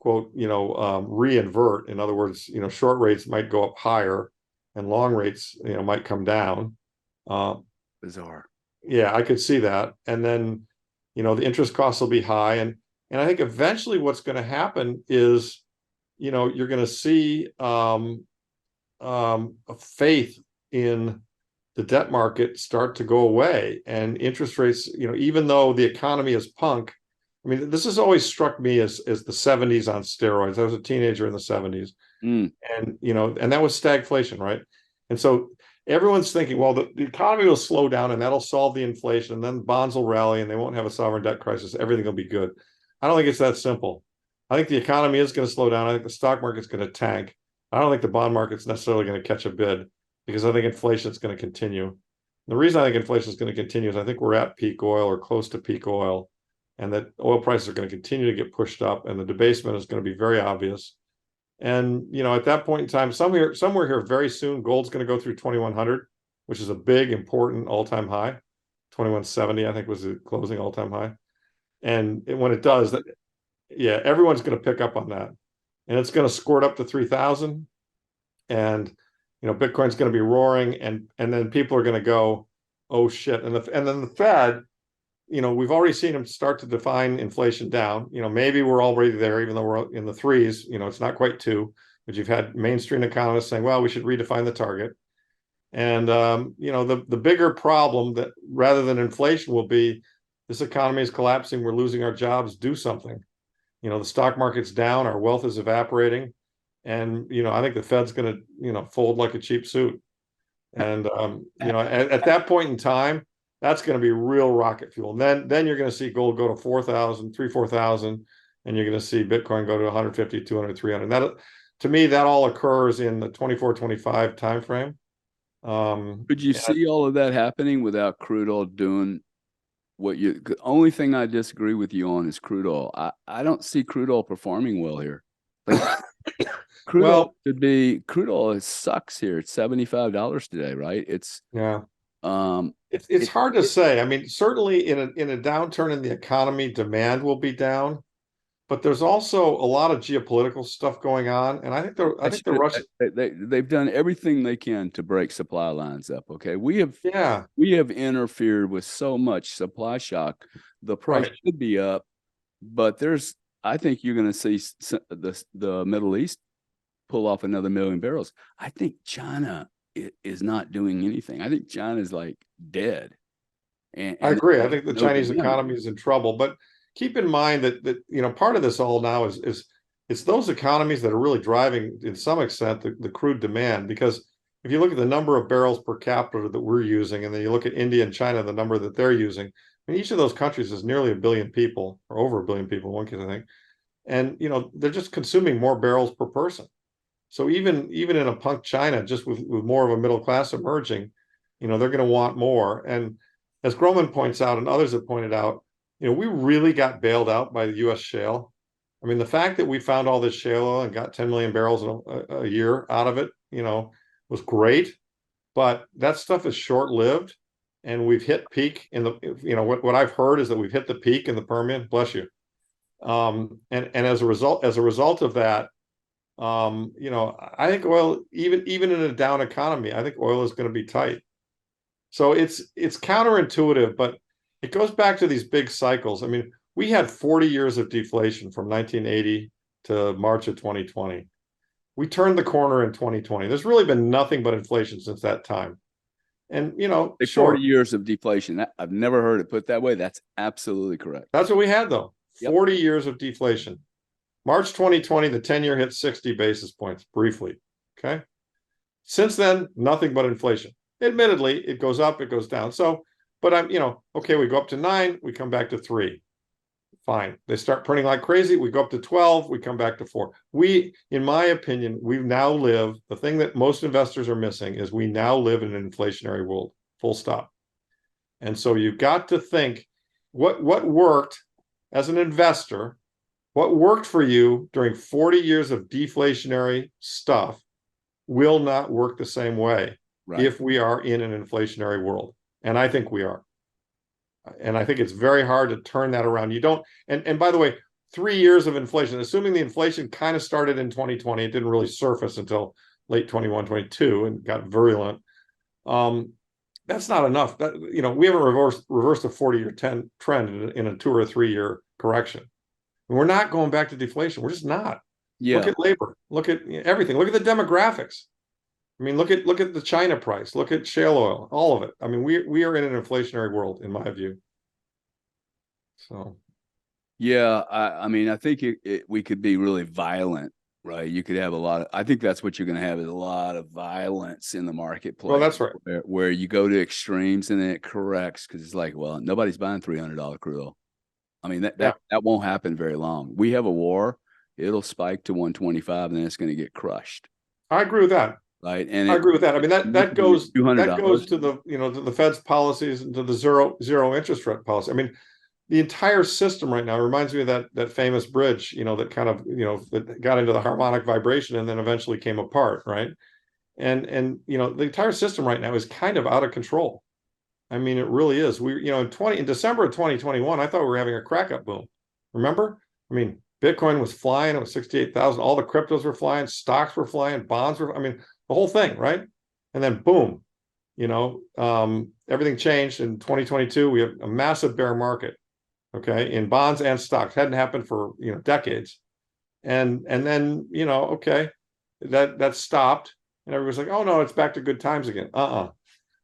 quote reinvert. In other words, short rates might go up higher, and long rates might come down. Bizarre. Yeah, I could see that, and then the interest costs will be high, and I think eventually what's going to happen is you're going to see a faith in the debt market start to go away, and interest rates, even though the economy is punk. I mean, this has always struck me as the 70s on steroids. I was a teenager in the 70s, Mm. and that was stagflation, right? And so everyone's thinking, well, the economy will slow down and that'll solve the inflation, and then bonds will rally and they won't have a sovereign debt crisis. Everything will be good. I don't think it's that simple. I think the economy is going to slow down. I think the stock market's going to tank. I don't think the bond market's necessarily going to catch a bid, because I think inflation is going to continue. The reason I think inflation is going to continue is I think we're at peak oil or close to peak oil, and that oil prices are going to continue to get pushed up, and the debasement is going to be very obvious. And at that point in time, somewhere here very soon, gold's going to go through 2,100, which is a big, important all-time high. 2,170, I think, was the closing all-time high. And when it does, yeah, everyone's going to pick up on that, and it's going to squirt up to 3,000, and Bitcoin's going to be roaring, and then people are going to go, oh shit, and then the Fed. We've already seen them start to define inflation down. Maybe we're already there, even though we're in the threes. It's not quite two, but you've had mainstream economists saying, well, we should redefine the target. And, the bigger problem that rather than inflation will be this economy is collapsing, we're losing our jobs, do something. The stock market's down, our wealth is evaporating, and I think the Fed's going to fold like a cheap suit. And at that point in time, that's going to be real rocket fuel. And then you're going to see gold go to 4,000, 4,000, and you're going to see Bitcoin go to 150, 200, 300. That, to me, that all occurs in the 24, 25 timeframe. Could you see all of that happening without crude oil doing what you? The only thing I disagree with you on is crude oil. I don't see crude oil performing well here. Like, crude oil sucks here. It's $75 today, right? It's it's hard to say. I mean, certainly in a downturn in the economy, demand will be down, but there's also a lot of geopolitical stuff going on, and I think the Russians they've done everything they can to break supply lines up. Okay, we have interfered with so much supply shock. The price should be up, but I think you're going to see the Middle East pull off another 1 million barrels. I think China is not doing anything. I think China is like dead. And I agree. I think the Chinese economy is in trouble. But keep in mind that part of this all now is it's those economies that are really driving, in some extent, the crude demand. Because if you look at the number of barrels per capita that we're using, and then you look at India and China, the number that they're using, I mean, each of those countries is nearly 1 billion people, or over 1 billion people in one case, I think. And they're just consuming more barrels per person. So even in a punk China, just with more of a middle class emerging, they're going to want more. And as Groman points out, and others have pointed out, we really got bailed out by the U.S. shale. I mean, the fact that we found all this shale oil and got 10 million barrels a year out of it, was great. But that stuff is short-lived, and we've hit peak in the. What I've heard is that we've hit the peak in the Permian. Bless you. And as a result of that. I think oil, even in a down economy, I think oil is going to be tight. So it's counterintuitive, but it goes back to these big cycles. I mean, we had 40 years of deflation from 1980 to March of 2020. We turned the corner in 2020. There's really been nothing but inflation since that time. And 40 years of deflation. I've never heard it put that way. That's absolutely correct. That's what we had, though. 40 years of deflation. March 2020, the 10-year hit 60 basis points briefly. Okay. Since then, nothing but inflation. Admittedly, it goes up, it goes down. So, but okay, we go up to 9, we come back to 3. Fine. They start printing like crazy. We go up to 12, we come back to 4. In my opinion, we now live, the thing that most investors are missing is we now live in an inflationary world, full stop. And so you've got to think what worked as an investor. What worked for you during 40 years of deflationary stuff will not work the same way if we are in an inflationary world. And I think we are. And I think it's very hard to turn that around. You don't, and by the way, 3 years of inflation, assuming the inflation kind of started in 2020, it didn't really surface until late 21, 22 and got virulent. That's not enough. We haven't reversed a 40-year trend in a 2 or 3 year correction. We're not going back to deflation. We're just not. Yeah. Look at labor. Look at everything. Look at the demographics. I mean, look at the China price. Look at shale oil. All of it. I mean, we are in an inflationary world, in my view. So, yeah, I mean, I think we could be really violent, right? You could have a lot of. I think that's what you're going to have is a lot of violence in the marketplace. Well, that's right. Where you go to extremes and then it corrects because it's like, well, nobody's buying $300 crude oil. I mean, that won't happen very long. We have a war, it'll spike to 125 and then it's going to get crushed. I agree with that. Right. And I agree with that. I mean, that goes to the, to the Fed's policies and to the zero interest rate policy. I mean, the entire system right now reminds me of that famous bridge, that kind of, that got into the harmonic vibration and then eventually came apart. Right. And the entire system right now is kind of out of control. I mean, it really is. In December of 2021, I thought we were having a crack up boom. Remember? I mean, Bitcoin was flying. It was 68,000. All the cryptos were flying. Stocks were flying. Bonds were, the whole thing, right? And then boom, everything changed in 2022. We have a massive bear market, okay, in bonds and stocks. Hadn't happened for, decades. And then, okay, that stopped. And everybody's like, oh no, it's back to good times again.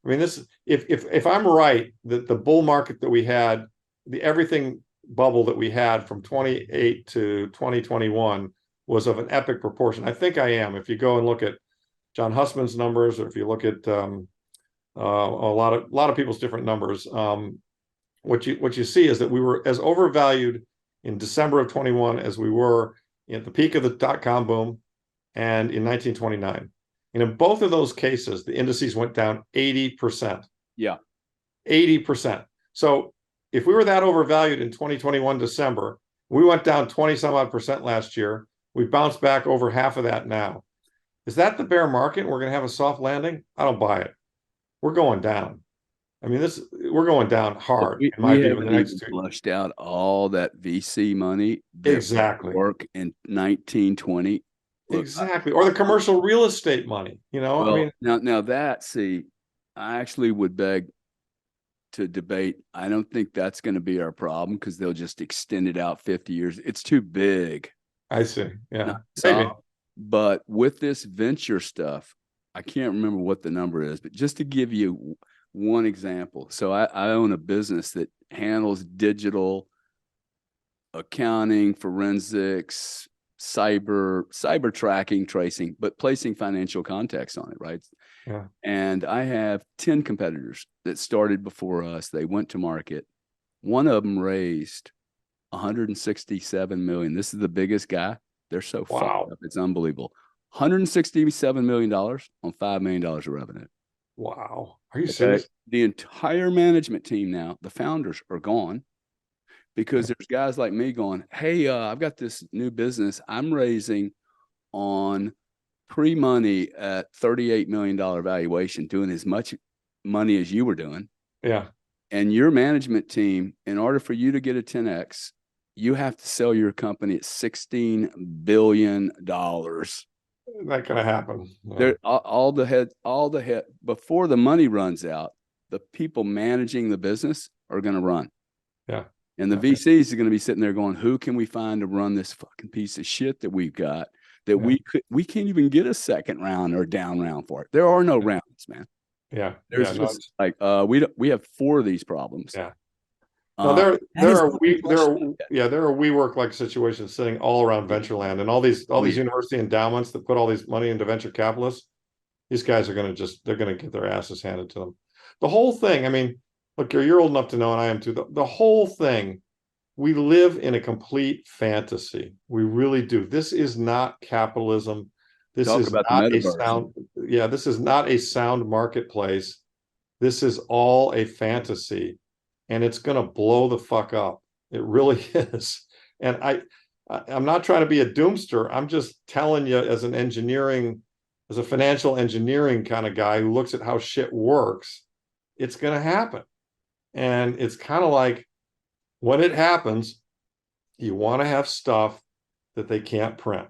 I mean, if I'm right, that the bull market that we had the everything bubble that we had from 28 to 2021 was of an epic proportion. I think I am. If you go and look at John Hussman's numbers, or if you look at a lot of people's different numbers, what you see is that we were as overvalued in December of 21 as we were at the peak of the dot-com boom and in 1929. And in both of those cases, the indices went down 80%. Yeah. 80%. So if we were that overvalued in 2021 December, we went down 20 some odd percent last year. We bounced back over half of that now. Is that the bear market? We're going to have a soft landing? I don't buy it. We're going down. I mean, we're going down hard. We haven't even flushed out all that VC money that exactly work in 1920. Exactly. Or the commercial real estate money, Well, I mean, now that, see, I actually would beg to debate. I don't think that's going to be our problem, because they'll just extend it out 50 years. It's too big. I see. Yeah. Maybe. But with this venture stuff, I can't remember what the number is, but just to give you one example. So I own a business that handles digital accounting, forensics, cyber tracking, tracing, but placing financial context on it, right? Yeah. And I have 10 competitors that started before us. They went to market. One of them raised 167 million. This is the biggest guy. They're so fucked up. It's unbelievable. $167 million on $5 million of revenue. Wow. Are you serious? The entire management team now, the founders are gone, because there's guys like me going, hey, I've got this new business I'm raising on pre-money at $38 million valuation, doing as much money as you were doing. Yeah. And your management team, in order for you to get a 10X, you have to sell your company at $16 billion. Not going to happen. Yeah. All the head before the money runs out, the people managing the business are going to run. Yeah. And the VCs are going to be sitting there going, who can we find to run this fucking piece of shit that we've got that we can't even get a second round or down round for it. There are no rounds, man. Yeah. There's just like, we have 4 of these problems. Yeah. No, there are WeWork like situations sitting all around venture land, and all these university endowments that put all these money into venture capitalists. These guys are going to they're going to get their asses handed to them. The whole thing. I mean, look, you're old enough to know, and I am too. The whole thing. We live in a complete fantasy. We really do. This is not capitalism. This is not a sound. Yeah, this is not a sound marketplace. This is all a fantasy. And it's going to blow the fuck up. It really is. And I'm not trying to be a doomster. I'm just telling you, as a financial engineering kind of guy who looks at how shit works, it's going to happen. And it's kind of like, when it happens, you want to have stuff that they can't print.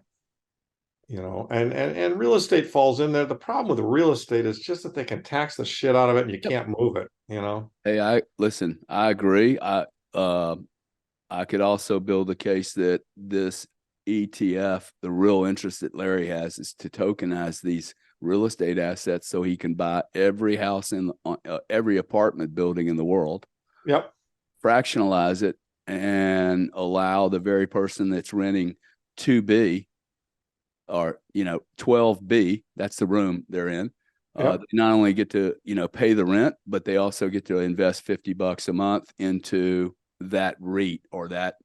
And real estate falls in there. The problem with the real estate is just that they can tax the shit out of it and you can't move it, Hey, I agree. I could also build a case that this ETF, the real interest that Larry has is to tokenize these real estate assets so he can buy every house in every apartment building in the world. Yep. Fractionalize it and allow the very person that's renting 2B or 12B, that's the room they're in. They not only get to pay the rent, but they also get to invest $50 a month into that REIT or that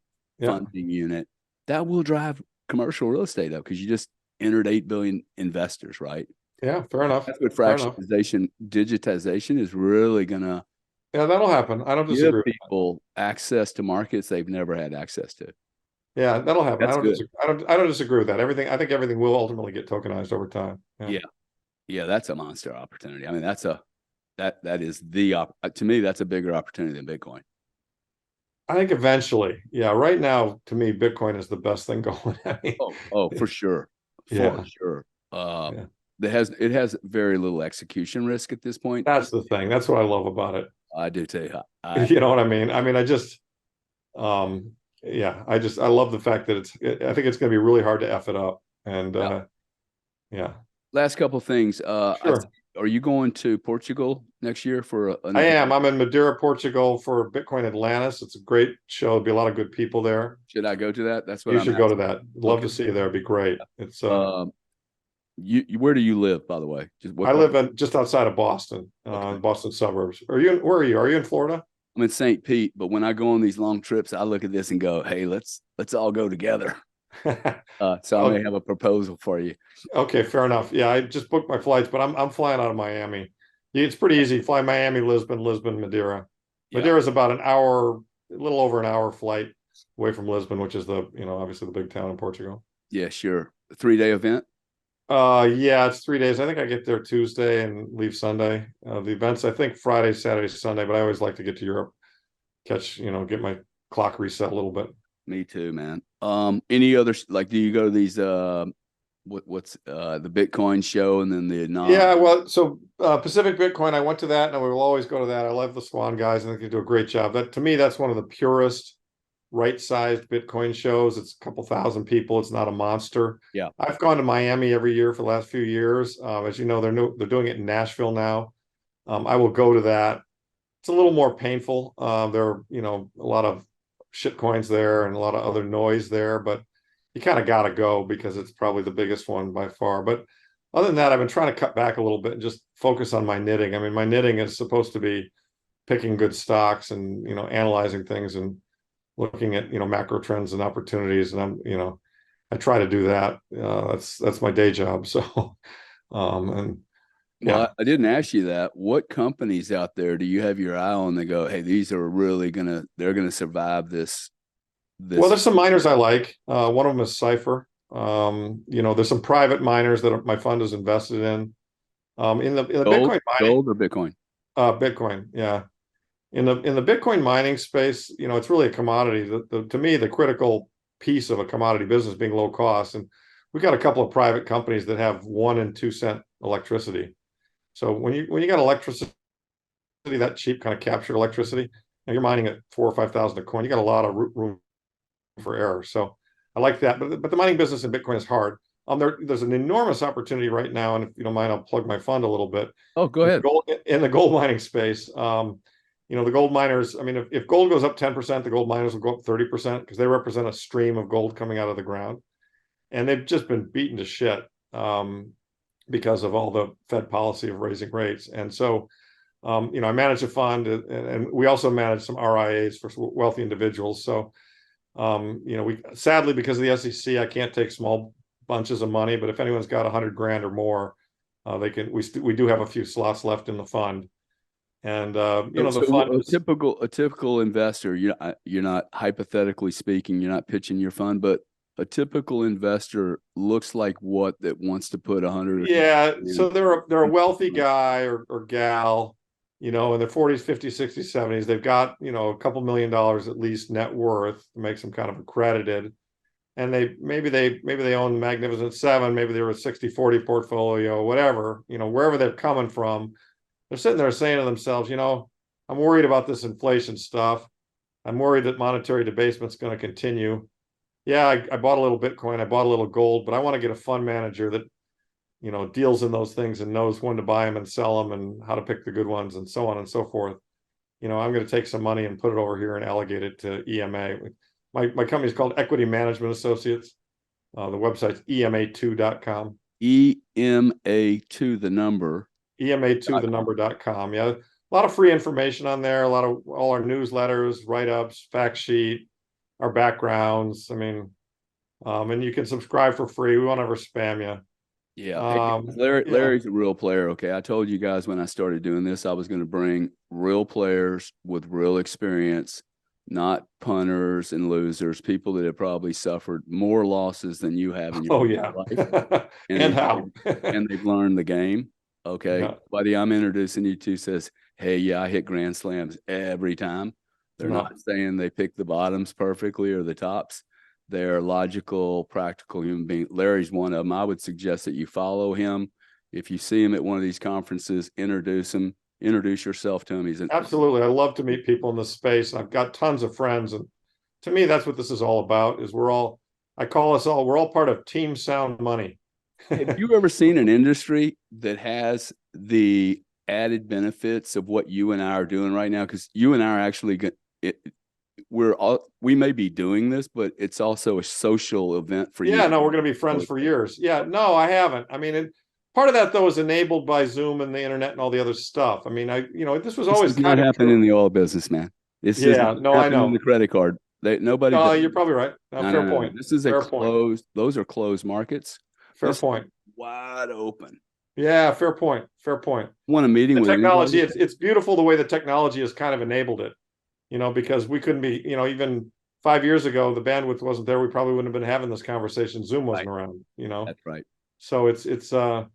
funding unit. That will drive commercial real estate up, because you just entered 8 billion investors, right? Yeah, fair enough. That's what fractionalization, digitization is really gonna. Yeah, that'll happen. I don't disagree. Give people access to markets they've never had access to. Yeah, that'll happen. I don't disagree with that. I think everything will ultimately get tokenized over time. Yeah, that's a monster opportunity. I mean, that is to me, that's a bigger opportunity than Bitcoin. I think eventually, right now, to me, Bitcoin is the best thing going. I mean, for sure. For sure. It has very little execution risk at this point. That's the thing. That's what I love about it. I do too. You know what I mean? I mean, I love the fact that I think it's going to be really hard to F it up. And last couple of things. Sure. are you going to Portugal next year for an I event? am. I'm in Madeira, Portugal for Bitcoin Atlantis. It's a great show. There'll be a lot of good people there. Should I go to that? That's what You I'm should go to asking. that. Love Okay. to see you there. It'd be great. It's Um, where do you live, by the way? Just what I part? live in just outside of Boston, Okay. Boston suburbs. Where are you? Are you in Florida? I'm in St. Pete, but when I go on these long trips, I look at this and go, "Hey, let's all go together." So I may Oh, have a proposal for you. okay, fair enough. Yeah, I just booked my flights, but I'm flying out of Miami. It's pretty easy. Fly Miami, Lisbon, Lisbon, Madeira. Yeah. Madeira is about an hour, a little over an hour flight away from Lisbon, which is obviously the big town in Portugal. Yeah, sure. 3-day event. Yeah, it's 3 days. I think I get there Tuesday and leave Sunday. The events, I think Friday, Saturday, Sunday, but I always like to get to Europe, get my clock reset a little bit. Me too, man. Any other like? Do you go to these? What's the Bitcoin show and then the non? Yeah, well, so Pacific Bitcoin, I went to that, and we will always go to that. I love the Swan guys. I think they do a great job. That to me, that's one of the purest, right-sized Bitcoin shows. It's a couple thousand people. It's not a monster. Yeah. I've gone to Miami every year for the last few years. As you know, they're doing it in Nashville now. I will go to that. It's a little more painful. There are, a lot of shit coins there and a lot of other noise there, but you kind of got to go because it's probably the biggest one by far. But other than that, I've been trying to cut back a little bit and just focus on my knitting. I mean, my knitting is supposed to be picking good stocks and, analyzing things and looking at, macro trends and opportunities. And I try to do that. That's my day job. So, and Well, yeah. I didn't ask you that. What companies out there do you have your eye on that go, hey, these are really they're gonna survive this? Well, there's some miners I like. One of them is Cypher. There's some private miners that my fund is invested in. In the Bitcoin mining, gold or Bitcoin? Bitcoin, yeah. In the Bitcoin mining space, it's really a commodity. To me, the critical piece of a commodity business being low cost, and we've got a couple of private companies that have 1 and 2 cent electricity. So when you got electricity that cheap, kind of captured electricity, and you're mining at 4 or 5 thousand a coin, you got a lot of room for error. So I like that. But the mining business in Bitcoin is hard. There's an enormous opportunity right now, and if you don't mind, I'll plug my fund a little bit. Oh, go ahead. In the gold mining space. The gold miners, I mean, if gold goes up 10%, the gold miners will go up 30% because they represent a stream of gold coming out of the ground. And they've just been beaten to shit because of all the Fed policy of raising rates. And so, I manage a fund, and we also manage some RIAs for wealthy individuals. So, we sadly, because of the SEC, I can't take small bunches of money, but if anyone's got 100 grand or more, they can. We do have a few slots left in the fund, and the fund a is, typical investor, you're not hypothetically speaking, you're not pitching your fund, but a typical investor looks like what that wants to put 100. yeah. So they're a wealthy guy or gal, in their 40s, 50s, 60s, 70s. They've got a couple $1 million at least net worth to make some kind of accredited. And maybe they own Magnificent Seven, maybe they're a 60-40 portfolio, whatever, wherever they're coming from. They're sitting there saying to themselves, I'm worried about this inflation stuff. I'm worried that monetary debasement's going to continue. Yeah, I bought a little Bitcoin, I bought a little gold, but I want to get a fund manager that, deals in those things and knows when to buy them and sell them and how to pick the good ones and so on and so forth. I'm going to take some money and put it over here and allocate it to EMA. My company is called Equity Management Associates. The website's ema2.com. EMA2, the number. ema2thenumber.com. Yeah, a lot of free information on there, a lot of all our newsletters, write-ups, fact sheet, our backgrounds. I mean, and you can subscribe for free. We won't ever spam you. Yeah. Larry's a real player. Okay. I told you guys when I started doing this, I was going to bring real players with real experience, not punters and losers, people that have probably suffered more losses than you have in your life. And how? And they've learned the game. Okay. Yeah. Buddy, I'm introducing you to says, hey, yeah, I hit grand slams every time. They're not saying they pick the bottoms perfectly or the tops. They're logical, practical human beings. Larry's one of them. I would suggest that you follow him. If you see him at one of these conferences, introduce yourself to him. Absolutely. I love to meet people in this space. I've got tons of friends. And to me, that's what this is all about, is we're all part of Team Sound Money. Have you ever seen an industry that has the added benefits of what you and I are doing right now? Because you and I are actually it, we may be doing this, but it's also a social event for Yeah, you. no, we're going to be friends for years. Yeah, no, I haven't. I mean, part of that though is enabled by Zoom and the internet and all the other stuff. I mean, this was This always does not kind of happen true. in the oil business, man. This does Yeah, not no, I happen in know. the credit card. Nobody No, does. you're probably right. No, No, fair no, no, no. point. This is a Fair point. closed. Those are closed markets. Fair This is point. wide open. Yeah, fair point. Fair point. Want a meeting The with technology, anybody? it's beautiful the way the technology has kind of enabled it, because we couldn't be, even 5 years ago, the bandwidth wasn't there. We probably wouldn't have been having this conversation. Zoom wasn't Right. around. That's right. So it's I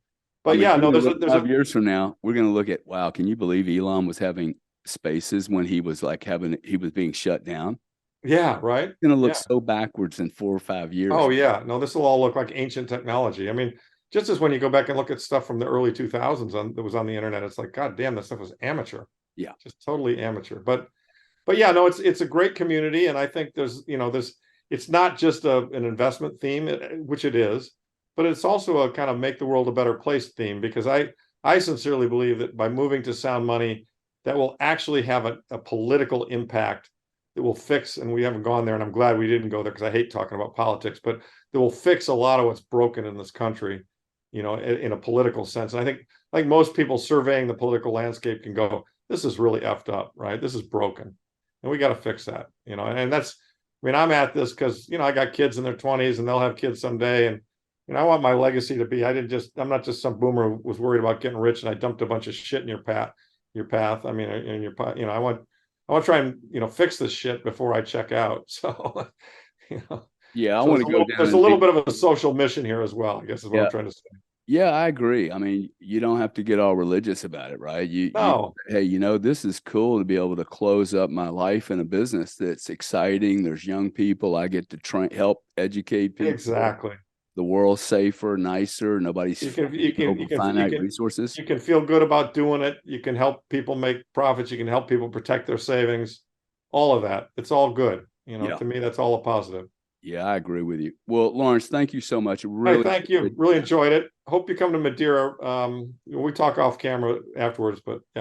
but mean, yeah, we're no, going to there's a look there's a 5 years from now. We're going to look at, wow, can you believe Elon was having spaces when he was like he was being shut down? yeah, right. It's going to look Yeah. so backwards in 4 or 5 years. Oh yeah. No, this will all look like ancient technology. I mean, just as when you go back and look at stuff from the early 2000s that was on the internet, it's like, God damn, that stuff was amateur. Yeah. Just totally amateur. But yeah, no, it's a great community, and I think there's it's not just an investment theme, which it is, but it's also a kind of make the world a better place theme, because I sincerely believe that by moving to sound money, that will actually have a political impact that will fix, and we haven't gone there, and I'm glad we didn't go there because I hate talking about politics, but that will fix a lot of what's broken in this country, in a political sense. And I think most people surveying the political landscape can go, this is really effed up, right? This is broken. And we got to fix that, and I mean, I'm at this because, I got kids in their 20s and they'll have kids someday. And, I want my legacy to be, I'm not just some boomer who was worried about getting rich and I dumped a bunch of shit in your path. I mean, in your, I want to try and, fix this shit before I check out. So, Yeah, I so want to go down there's a and little be, bit of a social mission here as well, I guess is what I'm yeah. trying to say. Yeah, I agree. I mean, you don't have to get all religious about it, right? No, Hey, this is cool to be able to close up my life in a business that's exciting. There's young people. I get to help educate people. exactly. The world's safer, nicer. Nobody's You can, you fighting can, over you can, you finite can, resources. you can feel good about doing it. You can help people make profits. You can help people protect their savings. All of that. It's all good. Yeah. To me, that's all a positive. Yeah, I agree with you. Well, Lawrence, thank you so much. Hey, Really thank you. appreciate Really your time. enjoyed it. Hope you come to Madeira. We talk off camera afterwards, but yeah.